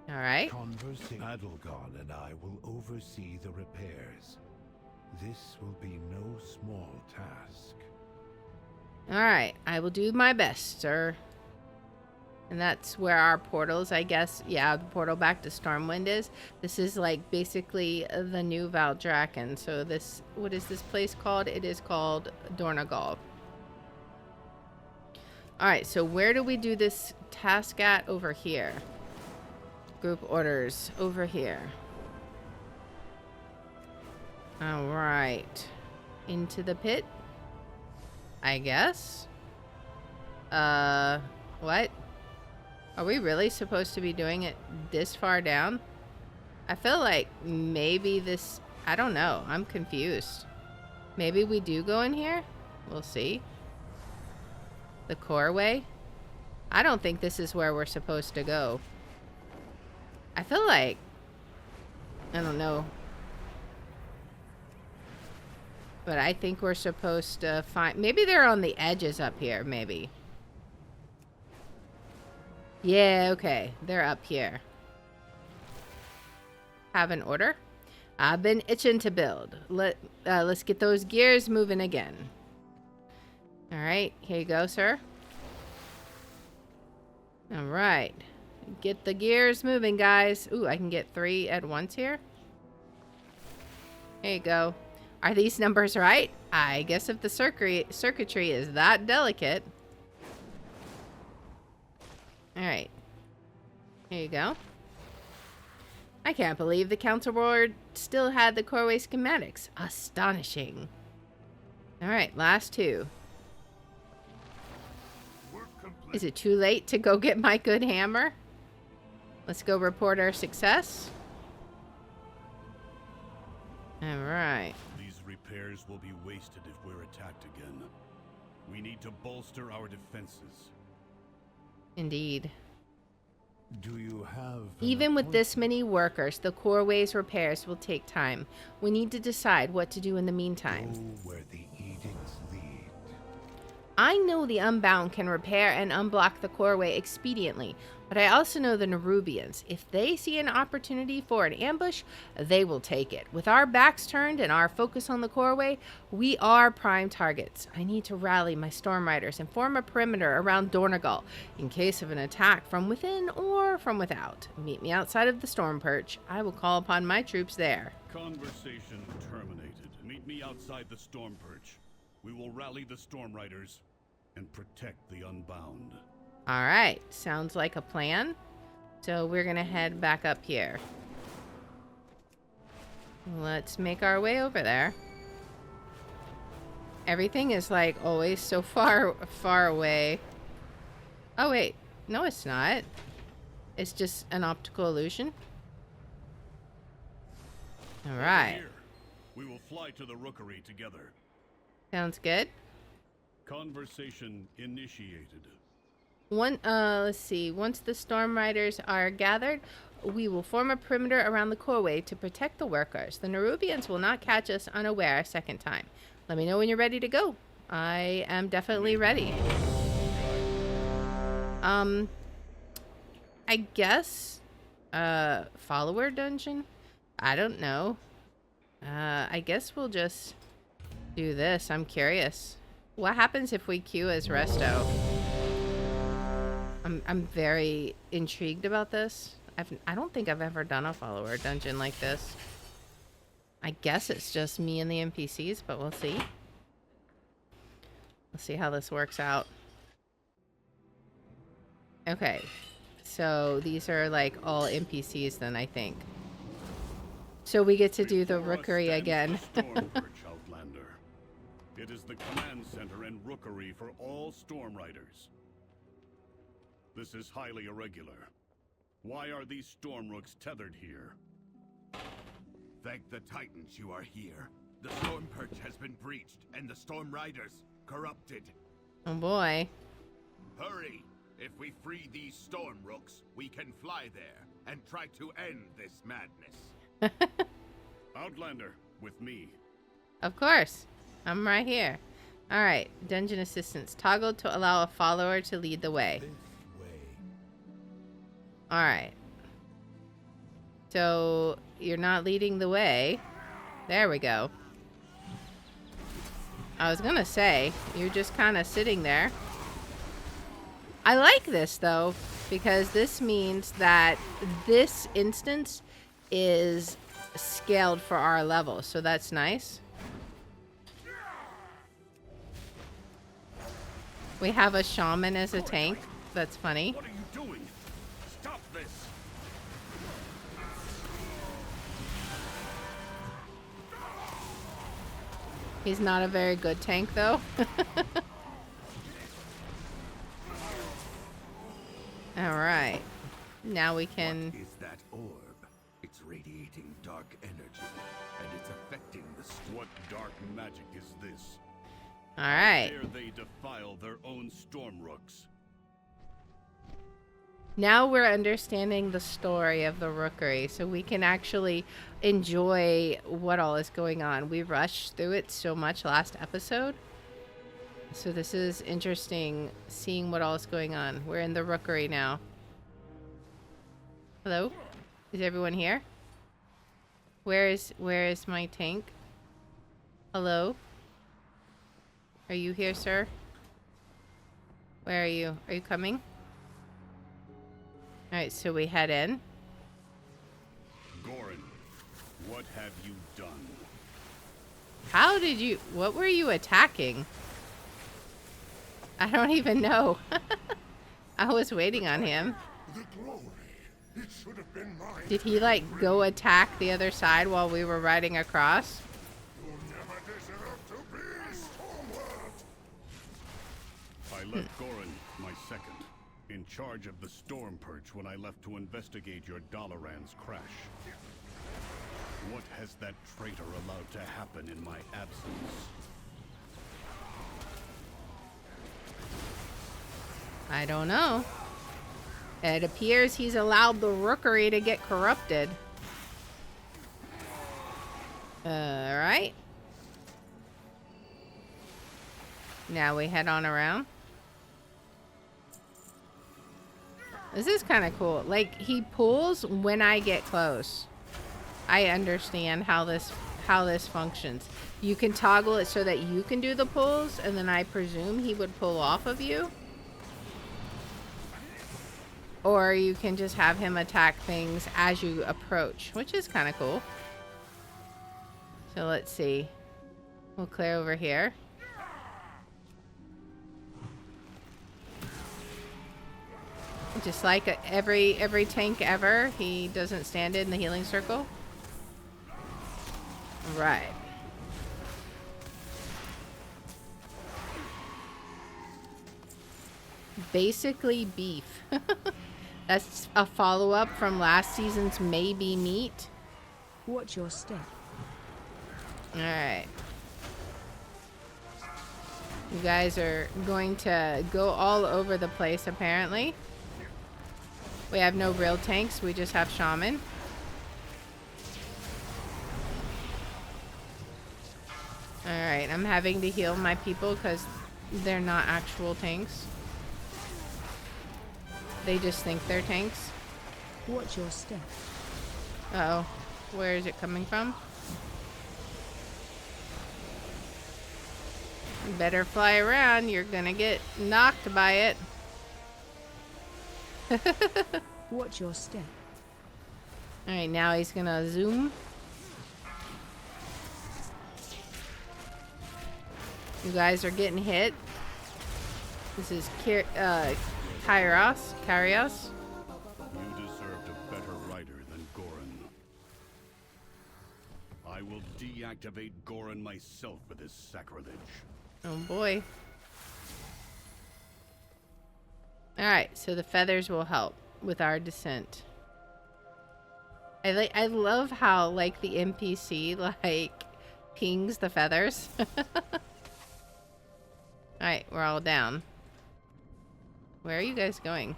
All right. Adelgon and I will oversee the repairs. This will be no small task. All right. I will do my best, sir. And that's where our portals, I guess. Yeah, the portal back to Stormwind is. This is like basically the new Valdrakken. So this, what is this place called? It is called Dornagal. All right, so where do we do this task at? Over here. Group orders over here. All right. Into the pit, I guess. What? Are we really supposed to be doing it this far down? I feel like maybe this... I don't know. I'm confused. Maybe we do go in here? We'll see. The coreway? I don't think this is where we're supposed to go. I feel like... I don't know. But I think we're supposed to find... Maybe they're on the edges up here, maybe. Yeah, okay. They're up here. Have an order? I've been itching to build. Let's get those gears moving again. All right, here you go, sir. All right. Get the gears moving, guys. Ooh, I can get 3 at once here. There you go. Are these numbers right? I guess if the circuitry is that delicate. All right. Here you go. I can't believe the council board still had the Coreway schematics. Astonishing. All right, last 2. Is it too late to go get my good hammer? Let's go report our success. All right. These repairs will be wasted if we're attacked again. We need to bolster our defenses. Indeed. Do you have Even with this many workers, the Coreway's repairs will take time. We need to decide what to do in the meantime. Go where the edicts lead. I know the Unbound can repair and unblock the Coreway expediently, but I also know the Nerubians. If they see an opportunity for an ambush, they will take it. With our backs turned and our focus on the Coreway, we are prime targets. I need to rally my Storm Riders and form a perimeter around Dornagal in case of an attack from within or from without. Meet me outside of the Storm Perch. I will call upon my troops there. Conversation terminated. Meet me outside the Storm Perch. We will rally the Storm Riders and protect the Unbound. All right, sounds like a plan. So we're gonna head back up here. Let's make our way over there. Everything is like always so far away. Oh wait, no it's not. It's just an optical illusion. All right. Here, we will fly to the rookery together. Sounds good. Conversation initiated. Let's see. Once the Storm Riders are gathered, we will form a perimeter around the Coreway to protect the workers. The Nerubians will not catch us unaware a second time. Let me know when you're ready to go. I am definitely ready. I guess, follower dungeon? I don't know. I guess we'll just do this. I'm curious. What happens if we queue as Resto? I'm very intrigued about this. I don't think I've ever done a follower dungeon like this. I guess it's just me and the NPCs, but we'll see. Let's see how this works out. Okay. So these are like all NPCs then, I think. So we get to do the rookery again. Storm Perch, Outlander. It is the command center and rookery for all Storm Riders. This is highly irregular. Why are these Storm Rooks tethered here? Thank the Titans you are here. The Storm Perch has been breached, and the Storm Riders corrupted. Oh boy. Hurry! If we free these Storm Rooks, we can fly there and try to end this madness. Outlander, with me. Of course. I'm right here. Alright. Dungeon assistance. Toggle to allow a follower to lead the way. Alright. So, you're not leading the way. There we go. I was gonna say, you're just kind of sitting there. I like this, though, because this means that this instance is scaled for our level, so that's nice. We have a shaman as a tank. That's funny. What are you doing? Stop this! He's not a very good tank, though. Alright. Now we can... What is that orb? It's radiating dark energy, and it's affecting the storm. What dark magic is this? Alright. Dare they defile their own Storm Rooks? Now we're understanding the story of the rookery, so we can actually enjoy what all is going on. We rushed through it so much last episode. So this is interesting, seeing what all is going on. We're in the rookery now. Hello? Is everyone here? Where is my tank? Hello? Are you here, sir? Where are you? Are you coming? Alright, so we head in. Goran, what have you done? How did you... What were you attacking? I don't even know. I was waiting on him. The glory. It should have been mine. Did he, like, go attack the other side while we were riding across? You'll never deserve to be Stormward. I left Goran, my second, in charge of the Storm Perch when I left to investigate your Dalaran's crash. What has that traitor allowed to happen in my absence? I don't know. It appears he's allowed the rookery to get corrupted. Alright. Now we head on around. This is kind of cool. Like, he pulls when I get close. I understand how this functions. You can toggle it so that you can do the pulls, and then I presume he would pull off of you. Or you can just have him attack things as you approach, which is kind of cool. So let's see. We'll clear over here. Just like every tank ever, he doesn't stand in the healing circle. Right. Basically beef. That's a follow-up from last season's Maybe Meat. Watch your step. Alright. You guys are going to go all over the place, apparently. We have no real tanks, we just have shaman. Alright, I'm having to heal my people because they're not actual tanks. They just think they're tanks. Watch your step. Uh-oh. Where is it coming from? You better fly around. You're gonna get knocked by it. Watch your step. Alright, now he's gonna zoom. You guys are getting hit. This is Kyrios. You deserved a better rider than Goran. I will deactivate Goran myself for this sacrilege. Oh boy. Alright, so the feathers will help with our descent. I love how, like, the NPC, like, pings the feathers. Alright, we're all down. Where are you guys going?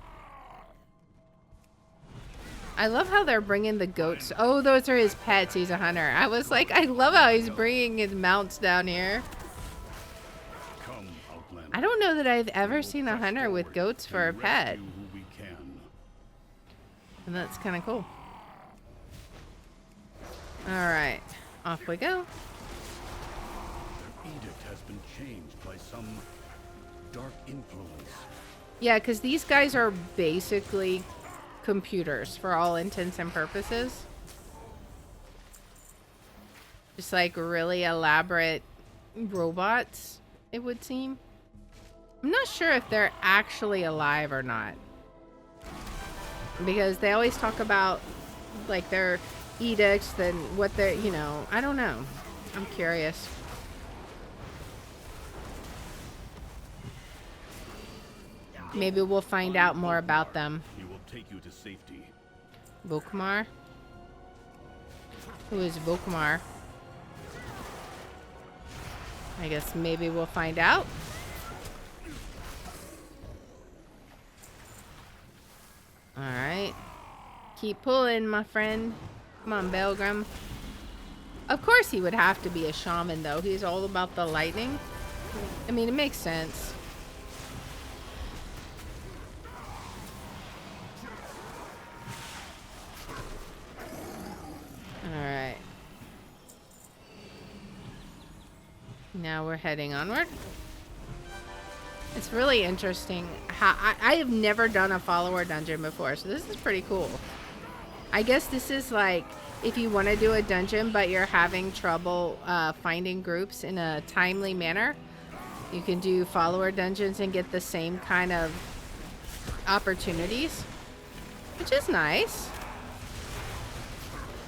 I love how they're bringing the goats. Oh, those are his pets. He's a hunter. I was like, I love how he's bringing his mounts down here. Come, Outlander. I don't know that I've ever seen a hunter with goats for a pet. Rescue who we can. And that's kind of cool. Alright, off we go. The edict has been changed by some dark influence. Yeah, because these guys are basically computers for all intents and purposes. Just like really elaborate robots, it would seem. I'm not sure if they're actually alive or not. Because they always talk about like their edicts and what they're, you know, I don't know. I'm curious. Maybe we'll find out more about them. He will take you to safety. Volkmar? Who is Volkmar? I guess maybe we'll find out. Alright. Keep pulling, my friend. Come on, Belgrim. Of course he would have to be a shaman, though. He's all about the lightning. I mean, it makes sense. Alright. Now we're heading onward. It's really interesting. I have never done a follower dungeon before, so this is pretty cool. I guess this is like if you want to do a dungeon but you're having trouble finding groups in a timely manner, you can do follower dungeons and get the same kind of opportunities, which is nice.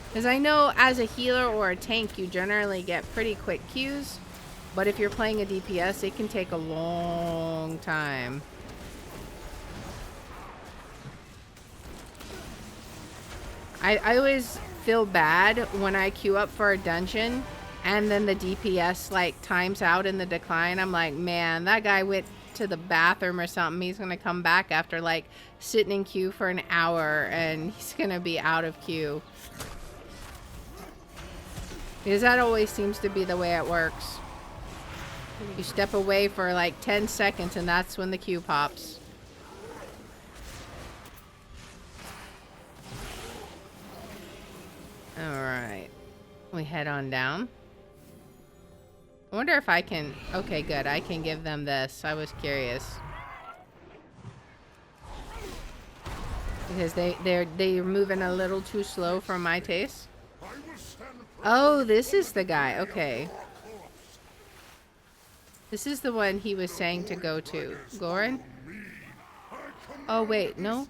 Because I know as a healer or a tank, you generally get pretty quick queues. But if you're playing a DPS, it can take a long time. I always feel bad when I queue up for a dungeon and then the DPS like times out in the decline. I'm like, man, that guy went to the bathroom or something. He's gonna come back after like sitting in queue for an hour and he's gonna be out of queue. Because that always seems to be the way it works. You step away for like 10 seconds and that's when the queue pops. Alright. We head on down. I wonder if I can... Okay, good. I can give them this. I was curious. Because they're moving a little too slow for my taste. Oh, this is the guy. Okay. This is the one he was saying to go to. Goran? Oh, wait. No?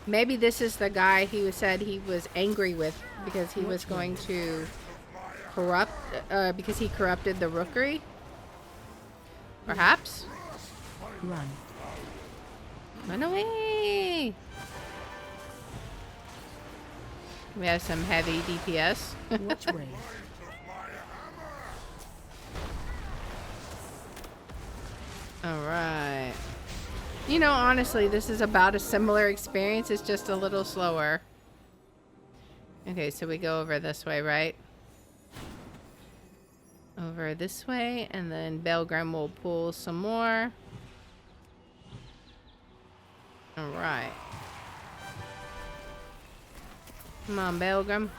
Maybe this is the guy he said he was angry with because he was going to corrupt... because he corrupted the rookery? Perhaps? Run. Run away! We have some heavy DPS. Which way? Alright. You know, honestly, this is about a similar experience. It's just a little slower. Okay, so we go over this way, right? Over this way, and then Belgrim will pull some more. Alright. Come on, Belgrim.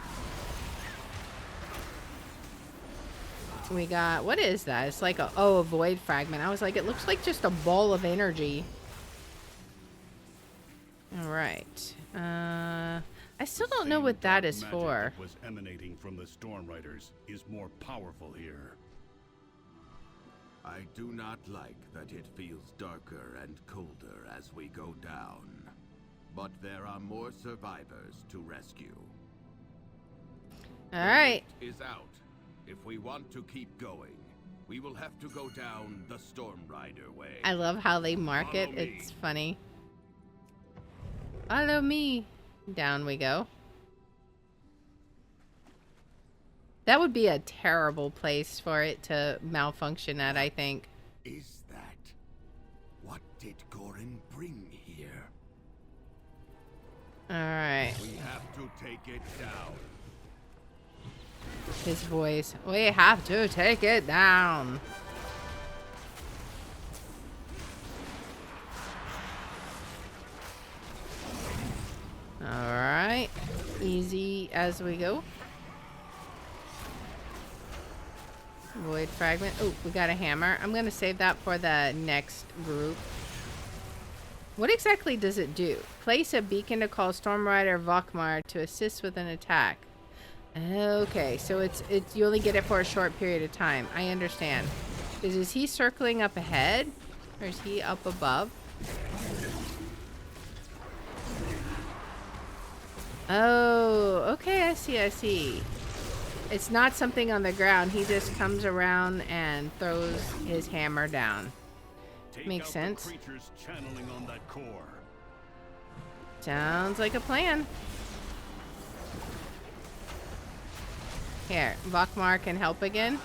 We got... What is that? It's like a... Oh, a void fragment. I was like, it looks like just a ball of energy. Alright. I still don't know what that is for. That was emanating from the Storm Riders is more powerful here. I do not like that it feels darker and colder as we go down. But there are more survivors to rescue. Alright. The lift is out. If we want to keep going, we will have to go down the Storm Rider way. I love how they mark it. Follow me. It's funny. Follow me. Down we go. That would be a terrible place for it to malfunction at, I think. Is that what did Goran bring here? Alright. We have to take it down. His voice. We have to take it down. Alright. Easy as we go. Void fragment. Oh, we got a hammer. I'm going to save that for the next group. What exactly does it do? Place a beacon to call Stormrider Vokmar to assist with an attack. Okay, so it's you only get it for a short period of time. I understand. Is he circling up ahead? Or is he up above? Oh, okay, I see. It's not something on the ground. He just comes around and throws his hammer down. Makes sense. The creatures channeling on that core. Sounds like a plan. Here, Vokmar can help again.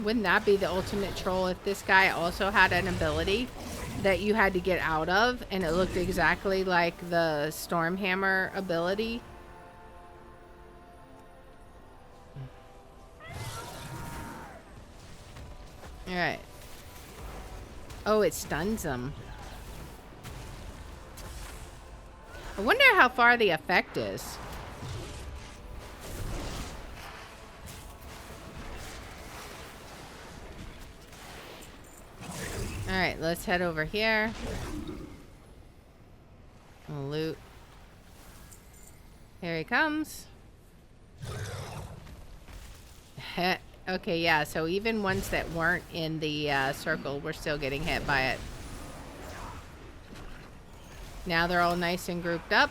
Wouldn't that be the ultimate troll if this guy also had an ability that you had to get out of and it looked exactly like the Stormhammer ability? Alright. Oh, it stuns him. I wonder how far the effect is. Alright, let's head over here. Loot. Here he comes. Okay, yeah, so even ones that weren't in the circle were still getting hit by it. Now they're all nice and grouped up.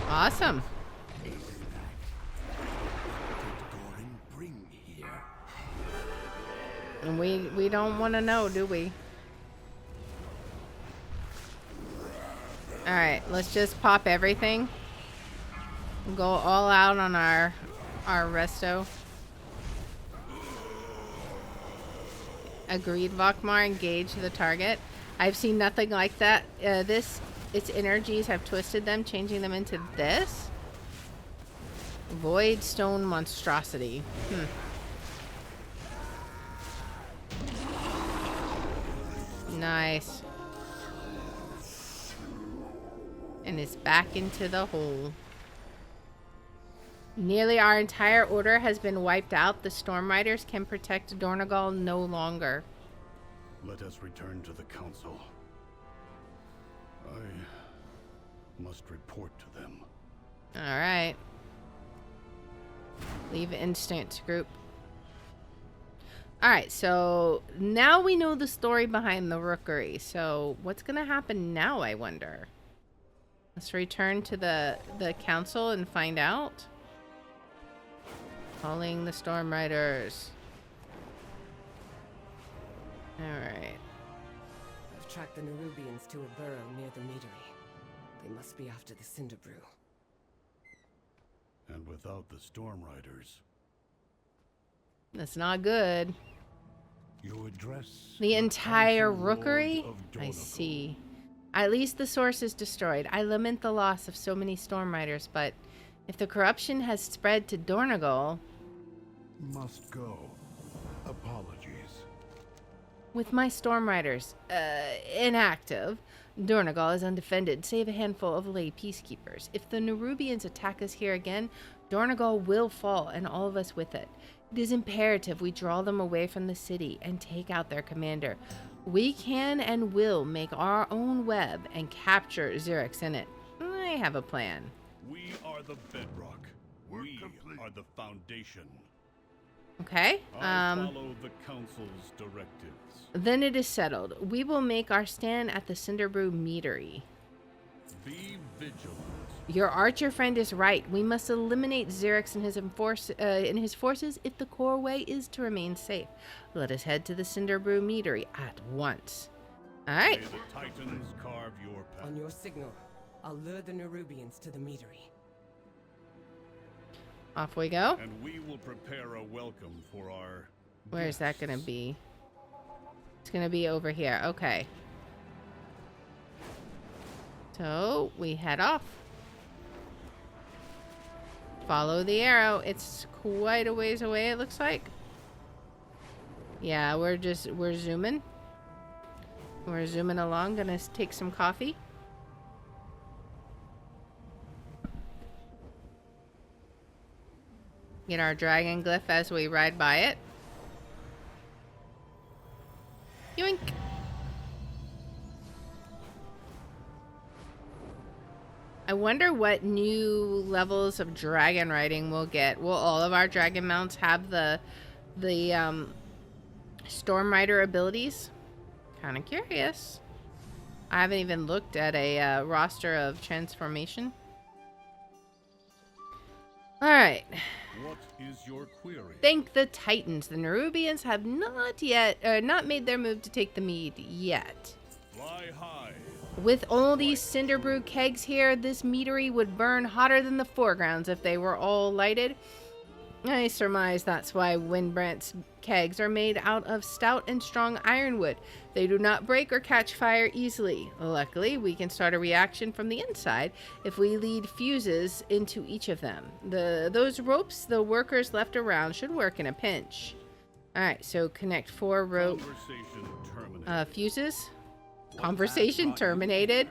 Awesome. And we don't want to know, do we? Alright, let's just pop everything. Go all out on our resto. Agreed, Vokmar. Engage the target. I've seen nothing like that. Its energies have twisted them, changing them into this. Void Stone Monstrosity. Nice. And it's back into the hole. Nearly our entire order has been wiped out. The Storm Riders can protect Dornagal no longer. Let us return to the council. I must report to them. Alright. Leave instant group. Alright, so now we know the story behind the rookery. So what's going to happen now, I wonder? Let's return to the council and find out. Calling the Storm Riders. Alright. I've tracked the Nerubians to a burrow near the meadery. They must be after the Cinder Brew. And without the Storm Riders... That's not good. You address The entire Council rookery? Lord of I Dornagal. see. At least the source is destroyed. I lament the loss of so many Storm Riders, but if the corruption has spread to Dornagal... Must go. Apologies. With my Storm Riders inactive, Dornagal is undefended, save a handful of lay peacekeepers. If the Nerubians attack us here again, Dornagal will fall, and all of us with it. It is imperative we draw them away from the city and take out their commander. We can and will make our own web and capture Xerix in it. I have a plan. We are the bedrock. We are the foundation. Okay. I follow the council's directives. Then it is settled. We will make our stand at the Cinderbrew meadery. Be vigilant. Your archer friend is right. We must eliminate Xerix and his forces if the core way is to remain safe. Let us head to the Cinderbrew meadery at once. All right. May the Titans carve your path. On your signal, I'll lure the Nerubians to the meadery. Off we go. And we will prepare a welcome for our Where is that going to be? It's going to be over here. Okay. So we head off. Follow the arrow. It's quite a ways away, it looks like. Yeah, we're zooming. We're zooming along. Gonna take some coffee. Get our dragon glyph as we ride by it. Yoink! I wonder what new levels of dragon riding we'll get. Will all of our dragon mounts have the Storm Rider abilities? Kind of curious. I haven't even looked at a roster of transformation. All right. What is your query? Thank the Titans. The Nerubians have not made their move to take the mead yet. Fly high. With all these Cinderbrew kegs here, this meadery would burn hotter than the foregrounds if they were all lighted. I surmise that's why Windbrandt's kegs are made out of stout and strong ironwood. They do not break or catch fire easily. Luckily, we can start a reaction from the inside if we lead fuses into each of them. Those ropes the workers left around should work in a pinch. Alright, so connect 4 rope Conversation terminated. fuses. Conversation terminated.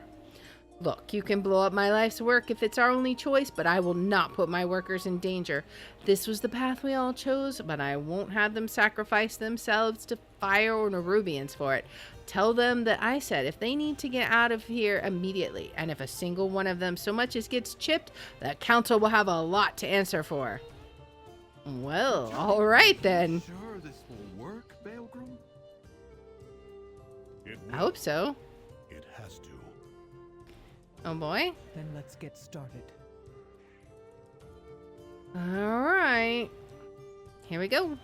Look, you can blow up my life's work if it's our only choice, but I will not put my workers in danger. This was the path we all chose, but I won't have them sacrifice themselves to fire or Nerubians for it. Tell them that I said if they need to get out of here immediately, and if a single one of them so much as gets chipped, the council will have a lot to answer for. Well, all right then. Sure this will work, Baelgrim? It I will. hope so. It has to. Oh boy. Then let's get started. Alright. Here we go.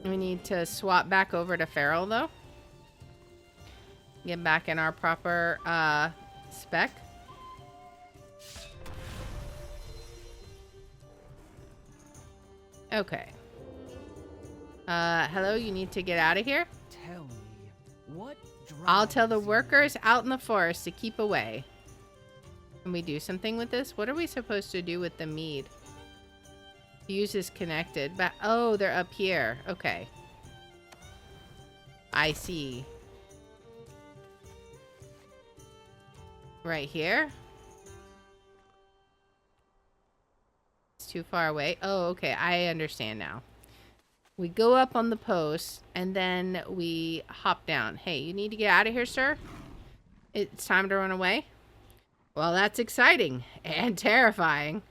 We need to swap back over to Feral, though. Get back in our proper spec. Okay. Hello, you need to get out of here? Tell me, what I'll tell the drives you? workers out in the forest to keep away. Can we do something with this? What are we supposed to do with the mead? Fuse is connected, but oh, they're up here. Okay. I see. Right here? It's too far away. Oh, okay. I understand now. We go up on the post, and then we hop down. Hey, you need to get out of here, sir? It's time to run away? Well, that's exciting and terrifying.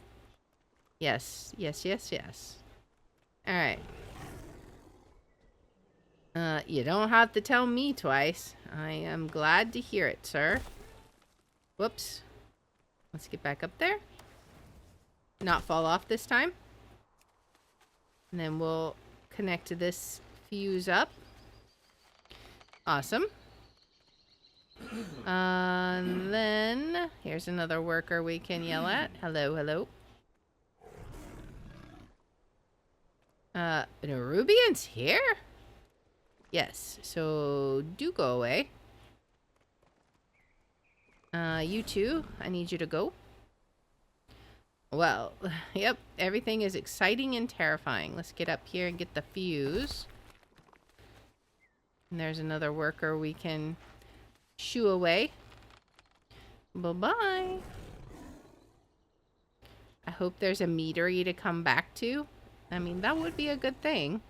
Yes, yes, yes, yes. Alright. You don't have to tell me twice. I am glad to hear it, sir. Whoops. Let's get back up there. Not fall off this time. And then we'll connect to this fuse up. Awesome. And then here's another worker we can yell at. Hello, hello. Nerubians here? Yes, so do go away. You two, I need you to go. Well, yep, everything is exciting and terrifying. Let's get up here and get the fuse. And there's another worker we can shoo away. Bye-bye. I hope there's a meadery to come back to. I mean, that would be a good thing.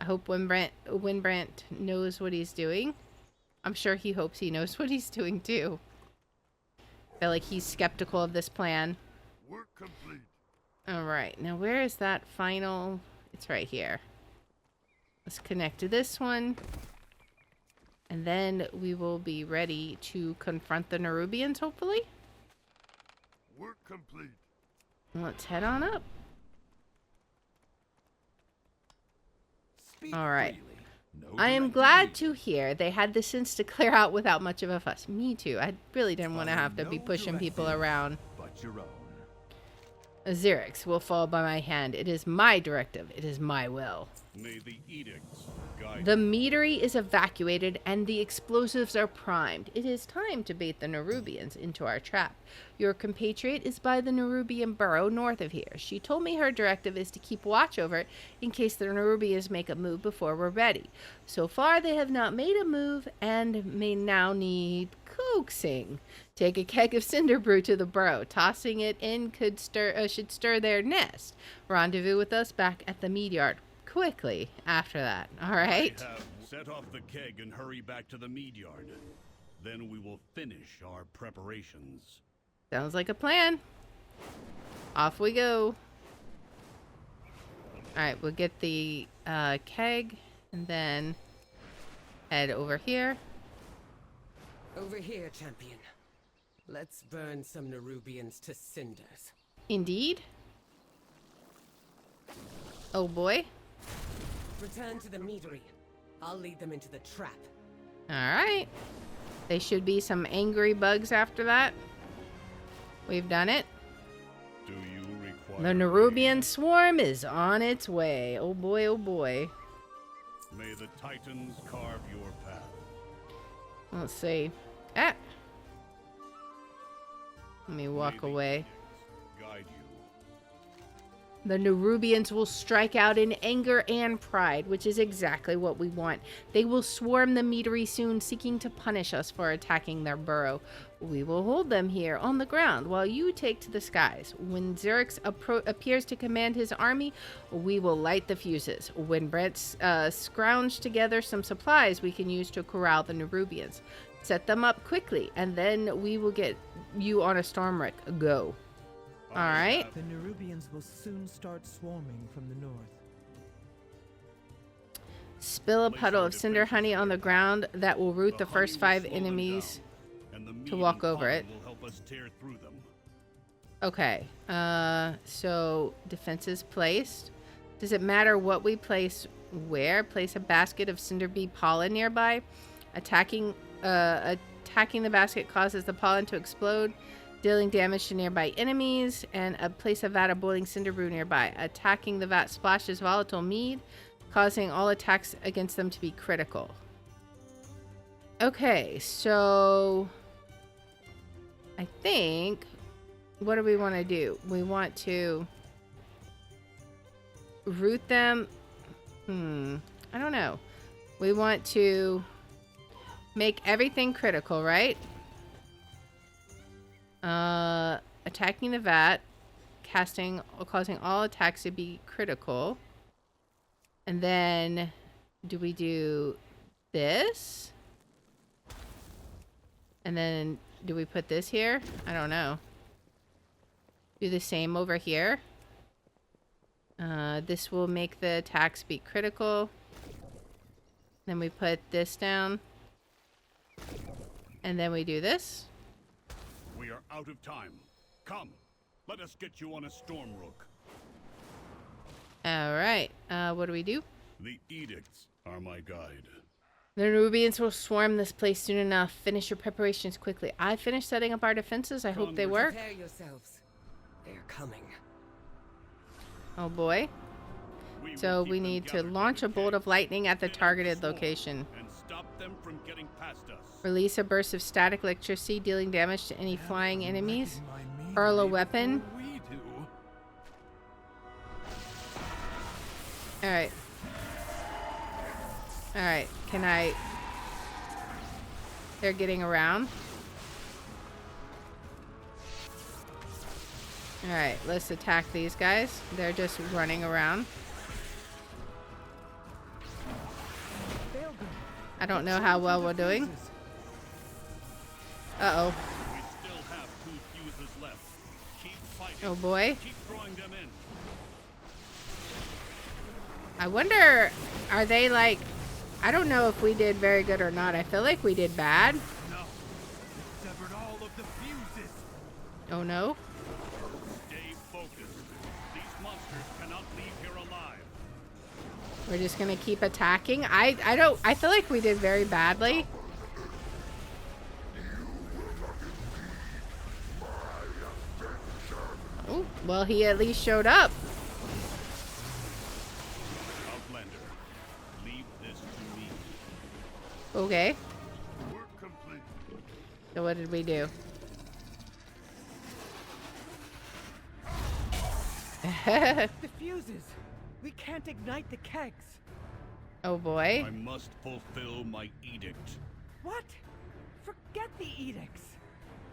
I hope Winbrant knows what he's doing. I'm sure he hopes he knows what he's doing too. I feel like he's skeptical of this plan. Work complete. Alright, now where is that final? It's right here. Let's connect to this one. And then we will be ready to confront the Nerubians, hopefully. Work complete. Let's head on up. Speak Alright. freely. No I am direct glad need. to hear they had the sense to clear out without much of a fuss. Me too. I really didn't want to Follow have to be no pushing people directive. around. But your own. Xerix will fall by my hand. It is my directive. It is my will. May the edicts guide The meadery is evacuated and the explosives are primed. It is time to bait the Nerubians into our trap. Your compatriot is by the Nerubian burrow north of here. She told me her directive is to keep watch over it in case the Nerubians make a move before we're ready. So far they have not made a move and may now need coaxing. Take a keg of cinder brew to the burrow. Tossing it in should stir their nest. Rendezvous with us back at the mead yard quickly after that. All right. We have set off the keg and hurry back to the mead yard. Then we will finish our preparations. Sounds like a plan. Off we go. All right, we'll get the keg and then head over here. Over here, champion. Let's burn some Nerubians to cinders. Indeed. Oh boy. Return to the meadery. I'll lead them into the trap. All right. They should be some angry bugs after that. We've done it. Do you require The Nerubian swarm is on its way. Oh boy, oh boy. May the Titans carve your path. Let's see. Ah. Let me walk May the away. edicts guide you. The Nerubians will strike out in anger and pride, which is exactly what we want. They will swarm the meadery soon, seeking to punish us for attacking their burrow. We will hold them here on the ground while you take to the skies. When Xerix appears to command his army, we will light the fuses. When Brent scrounge together some supplies we can use to corral the Nerubians. Set them up quickly, and then we will get you on a storm wreck. Go. All right. The Nerubians will soon start swarming from the north. Spill a puddle of cinder honey on the ground. That will root the first 5 enemies to walk over it. Will help us tear through them. Okay. So defenses placed. Does it matter what we place where? Place a basket of cinder bee pollen nearby. Attacking the basket causes the pollen to explode, dealing damage to nearby enemies, and place a vat of boiling cinder brew nearby. Attacking the vat splashes volatile mead, causing all attacks against them to be critical. Okay, so I think, what do we want to do? We want to root them. I don't know. We want to make everything critical, right? Attacking the vat, causing all attacks to be critical. And then, do we do this? And then, do we put this here? I don't know. Do the same over here. This will make the attacks be critical. Then we put this down. And then we do this. We are out of time. Come, let us get you on a storm rook. All right. What do we do? The edicts are my guide. The Nerubians will swarm this place soon enough. Finish your preparations quickly. I finished setting up our defenses. I hope they work. Prepare yourselves. They're coming. Oh boy. So we need to launch a bolt of lightning at the targeted location. And stop them from getting past us. Release a burst of static electricity, dealing damage to any flying enemies. Hurl a weapon. Alright. Alright, can I... They're getting around. Alright, let's attack these guys. They're just running around. I don't know how well we're doing. Uh-oh. We still have 2 fuses left. Keep fighting. Oh boy. Keep throwing them in. I wonder, are they like... I don't know if we did very good or not. I feel like we did bad. No. It severed all of the fuses. Oh no. Stay focused. These monsters cannot leave here alive. We're just gonna keep attacking. I feel like we did very badly. Oh, well, he at least showed up. Outlander, leave this to me. Okay. Work complete. So what did we do? The fuses! We can't ignite the kegs! Oh boy. I must fulfill my edict. What? Forget the edicts!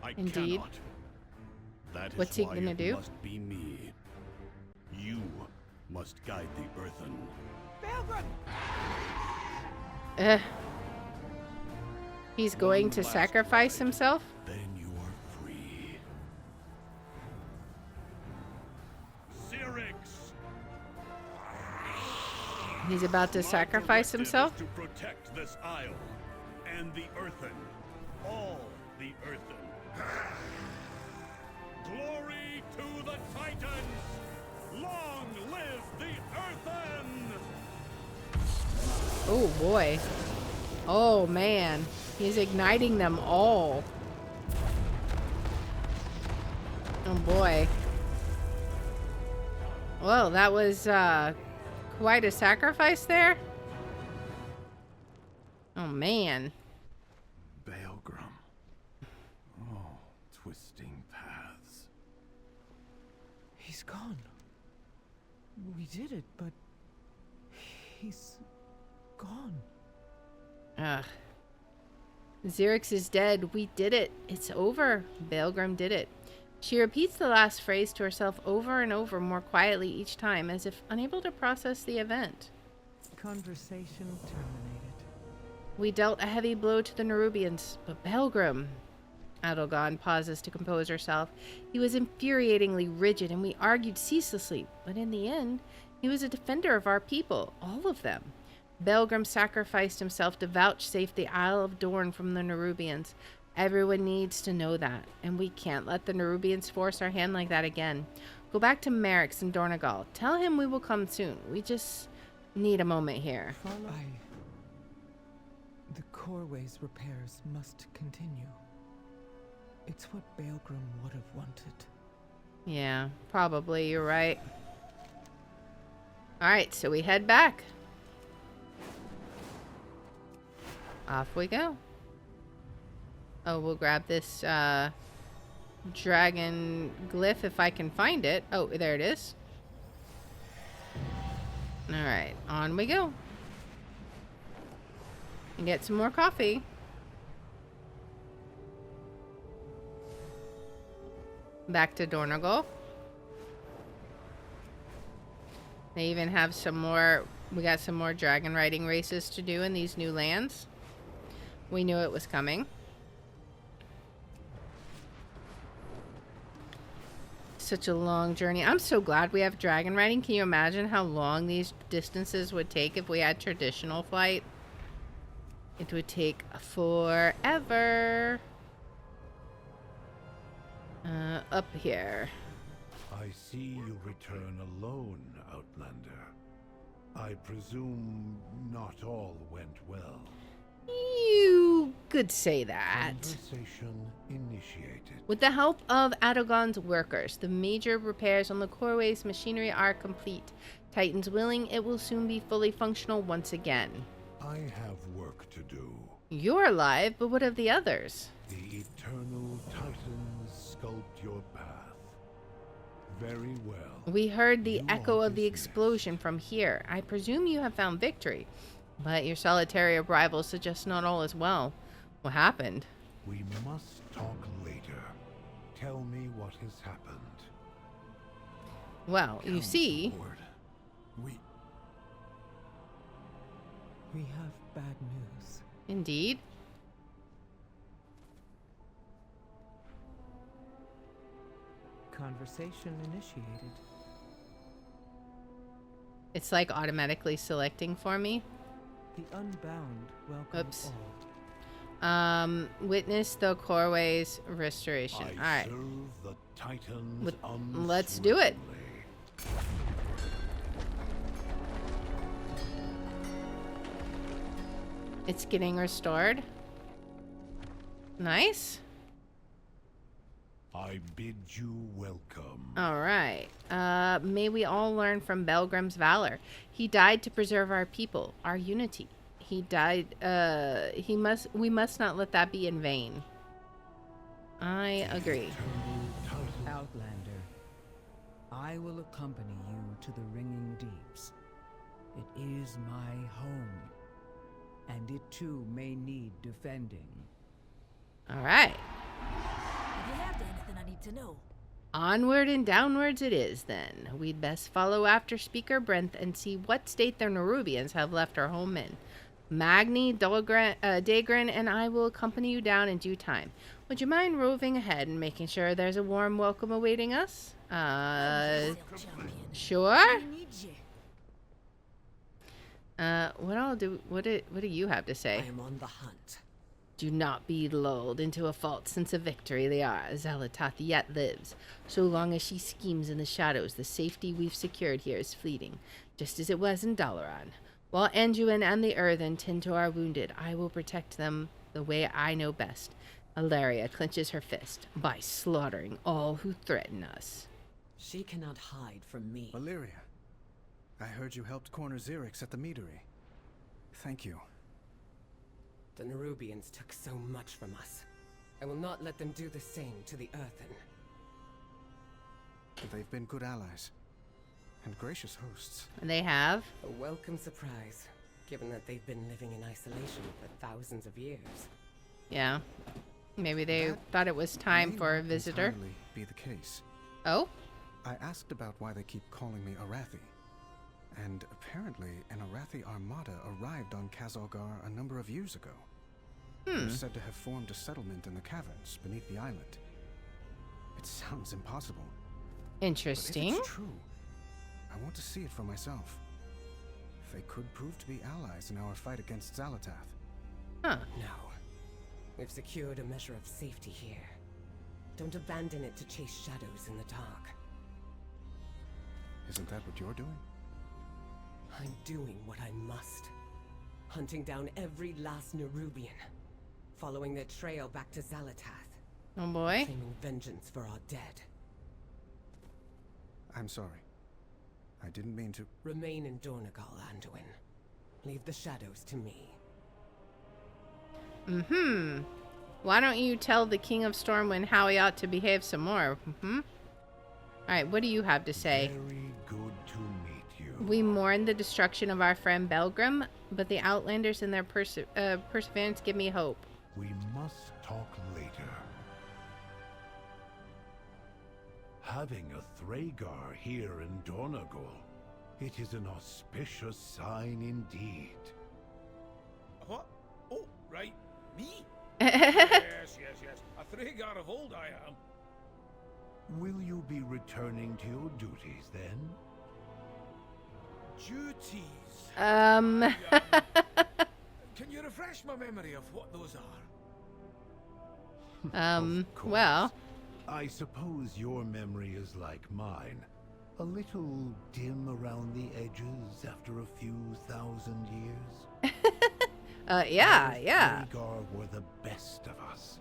I Indeed. cannot. That is What's he why gonna it do? must be me. You must guide the Earthen. Balgrunt! He's going to One last sacrifice fight, himself? Then you are free. Syrinx! He's about to My sacrifice directive himself? is to protect this isle and the Earthen. All the Earthen. Glory to the Titans! Long live the Earthen! Oh boy. Oh man. He's igniting them all. Oh boy. Well, that was quite a sacrifice there. Oh man. Baelgrum. Oh, twisting paths. He's gone. We did it, but he's gone. Ugh. Xerix is dead. We did it. It's over. Baelgrim did it. She repeats the last phrase to herself over and over, more quietly each time, as if unable to process the event. Conversation terminated. We dealt a heavy blow to the Nerubians, but Baelgrim... Adelgon pauses to compose herself. He was infuriatingly rigid, and we argued ceaselessly, but in the end, he was a defender of our people, all of them. Baelgrim sacrificed himself to vouchsafe the Isle of Dorn from the Nerubians. Everyone needs to know that, and we can't let the Nerubians force our hand like that again. Go back to Merrick's in Dornagal. Tell him we will come soon. We just need a moment here. The Corway's repairs must continue. It's what Baelgrim would have wanted. Yeah, probably. You're right. Alright, so we head back. Off we go. Oh, we'll grab this dragon glyph if I can find it. Oh, there it is. Alright, on we go. And get some more coffee. Back to Dornagal. They even have some more... We got some more dragon riding races to do in these new lands. We knew it was coming. Such a long journey. I'm so glad we have dragon riding. Can you imagine how long these distances would take if we had traditional flight? It would take forever. Up here. I see you return alone, Outlander. I presume not all went well. You could say that. Conversation initiated. With the help of Adogon's workers, the major repairs on the Corway's machinery are complete. Titan's willing, it will soon be fully functional once again. I have work to do. You're alive, but what of the others? The eternal Titans sculpt your path. Very well. We heard the You echo are of the dismissed. explosion from here. I presume you have found victory, but your solitary rivals suggest not all is well. What happened? We must talk later. Tell me what has happened. Well, you see... We have bad news. Indeed. Conversation initiated. It's like automatically selecting for me. The Unbound welcome Oops. all. Witness the Corway's restoration. All right. serve the Titans Let's do it. unswervingly. It's getting restored. Nice. I bid you welcome. All right. May we all learn from Baelgrim's valor. He died to preserve our people, our unity. He died. We must not let that be in vain. I agree. Outlander, I will accompany you to the Ringing Deeps. It is my home, and it too may need defending. All right. Have you learned anything I need to know? Onward and downwards it is, then. We'd best follow after Speaker Brent and see what state the Nerubians have left our home in. Magni, Daegrin, and I will accompany you down in due time. Would you mind roving ahead and making sure there's a warm welcome awaiting us? Sure. I need you. What do you have to say? I am on the hunt. Do not be lulled into a false sense of victory, Liara. Xalatath yet lives. So long as she schemes in the shadows, the safety we've secured here is fleeting, just as it was in Dalaran. While Anduin and the Earthen tend to our wounded, I will protect them the way I know best. Ilaria clenches her fist by slaughtering all who threaten us. She cannot hide from me. Valeria, I heard you helped corner Xerix at the meadery. Thank you. The Nerubians took so much from us. I will not let them do the same to the Earthen. But they've been good allies. and gracious hosts. They have. A welcome surprise, given that they've been living in isolation for thousands of years. Yeah. Maybe they That thought it was time may for a not visitor. entirely be the case. Oh? I asked about why they keep calling me Arathi. And apparently, an Arathi armada arrived on Kazalgar a number of years ago. They're said to have formed a settlement in the caverns beneath the island. It sounds impossible. Interesting. But if it's true, I want to see it for myself. They could prove to be allies in our fight against Xalatath. Huh. No. We've secured a measure of safety here. Don't abandon it to chase shadows in the dark. Isn't that what you're doing? I'm doing what I must. Hunting down every last Nerubian. Following their trail back to Xalatath. Oh boy. Claiming vengeance for our dead. I'm sorry. I didn't mean to... Remain in Dornagal, Anduin. Leave the shadows to me. Why don't you tell the King of Stormwind how he ought to behave some more? Alright, what do you have to say? Very good to meet you. We mourn the destruction of our friend Belgrim, but the Outlanders and their perseverance give me hope. We must talk later. Having a Thragar here in Dornagal, it is an auspicious sign indeed. What? Oh, right. Me? Yes. A Thragar of old I am. Will you be returning to your duties then? Duties. Can you refresh my memory of what those are? Of course. Well. I suppose your memory is like mine. A little dim around the edges after a few thousand years. Yeah. Thragar were the best of us.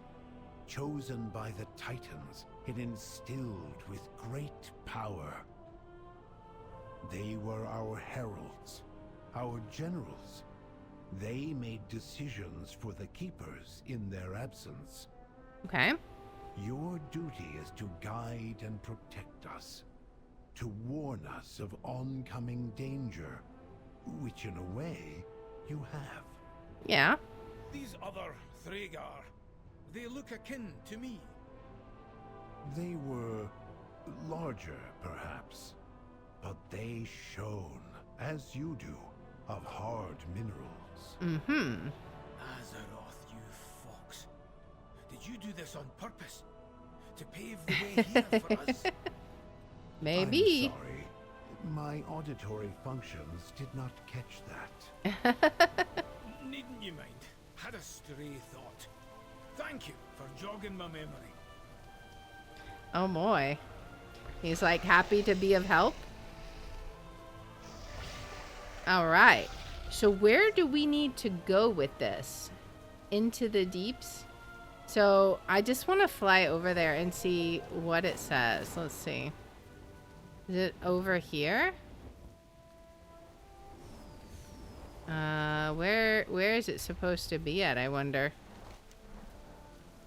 Chosen by the Titans and instilled with great power. They were our heralds, our generals. They made decisions for the Keepers in their absence. Okay. Your duty is to guide and protect us, to warn us of oncoming danger, which in a way, you have. Yeah. These other Thragar, they look akin to me. They were larger, perhaps, but they shone, as you do, of hard minerals. Azeroth, you fox. Did you do this on purpose? To pave the way here for us? Maybe. I'm sorry. My auditory functions did not catch that. Needn't you mind? Had a stray thought. Thank you for jogging my memory. Oh boy. He's like happy to be of help. Alright. So where do we need to go with this? Into the deeps? So I just want to fly over there and see what it says. Let's see. Is it over here? Where is it supposed to be at, I wonder?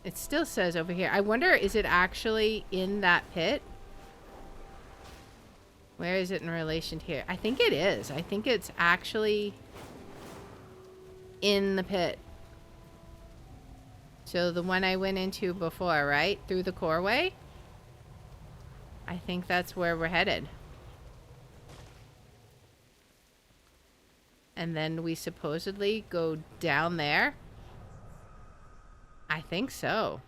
It still says over here. I wonder, is it actually in that pit? Where is it in relation to here? I think it is. I think it's actually in the pit. So the one I went into before, right? Through the coreway? I think that's where we're headed. And then we supposedly go down there. I think so.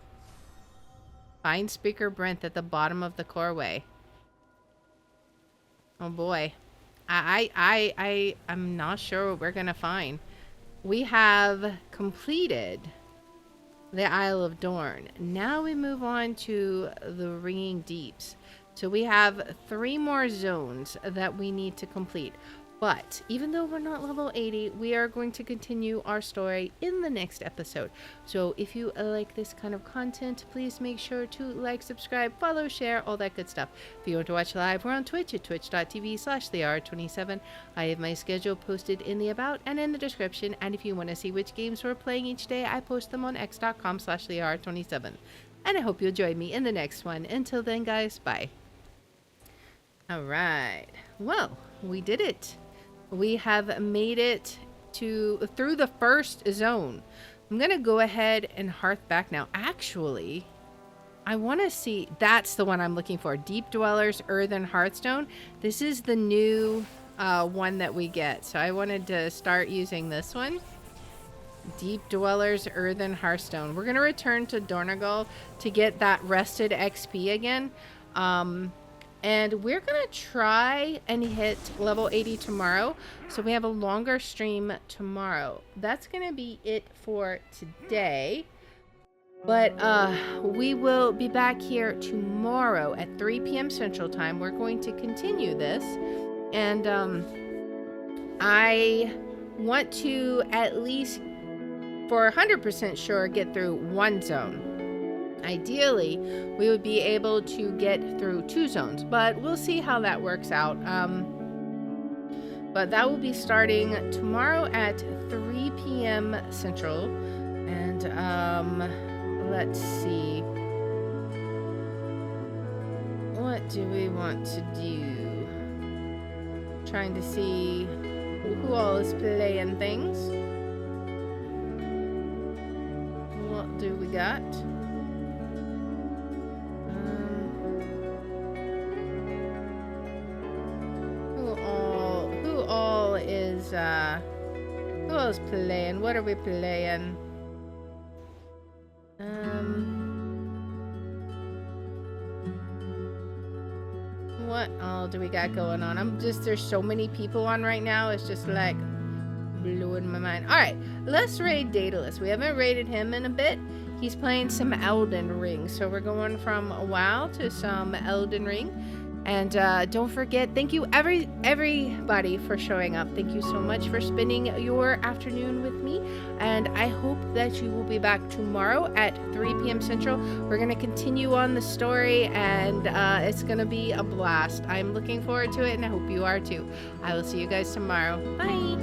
Find Speaker Brent at the bottom of the coreway. Oh boy. I'm not sure what we're gonna find. We have completed the Isle of Dorn. Now we move on to the Ringing Deeps. So we have 3 more zones that we need to complete. But even though we're not level 80, we are going to continue our story in the next episode. So if you like this kind of content, please make sure to like, subscribe, follow, share, all that good stuff. If you want to watch live, we're on Twitch at twitch.tv/theR27. I have my schedule posted in the about and in the description. And if you want to see which games we're playing each day, I post them on x.com/theR27. And I hope you'll join me in the next one. Until then, guys, bye. All right. Well, we did it. We have made it through the first zone. I'm gonna go ahead and hearth back now. Actually, I want to see. That's the one I'm looking for. Deep Dwellers, Earthen, Hearthstone. This is the new one that we get. So I wanted to start using this one. Deep Dwellers, Earthen, Hearthstone. We're gonna return to Dornagal to get that rested XP again. And we're going to try and hit level 80 tomorrow. So we have a longer stream tomorrow. That's going to be it for today. But we will be back here tomorrow at 3 p.m. Central Time. We're going to continue this. And I want to at least, for 100% sure, get through one zone. Ideally, we would be able to get through 2 zones, but we'll see how that works out. But that will be starting tomorrow at 3 p.m. Central. And let's see. What do we want to do? Trying to see who all is playing things. What do we got? Who else playing? What are we playing? What all do we got going on? There's so many people on right now. It's just like blowing my mind. All right, let's raid Daedalus. We haven't raided him in a bit. He's playing some Elden Ring. So we're going from WoW to some Elden Ring. And don't forget, thank you everybody for showing up. Thank you so much for spending your afternoon with me. And I hope that you will be back tomorrow at 3 p.m. Central. We're going to continue on the story, and it's going to be a blast. I'm looking forward to it, and I hope you are too. I will see you guys tomorrow. Bye.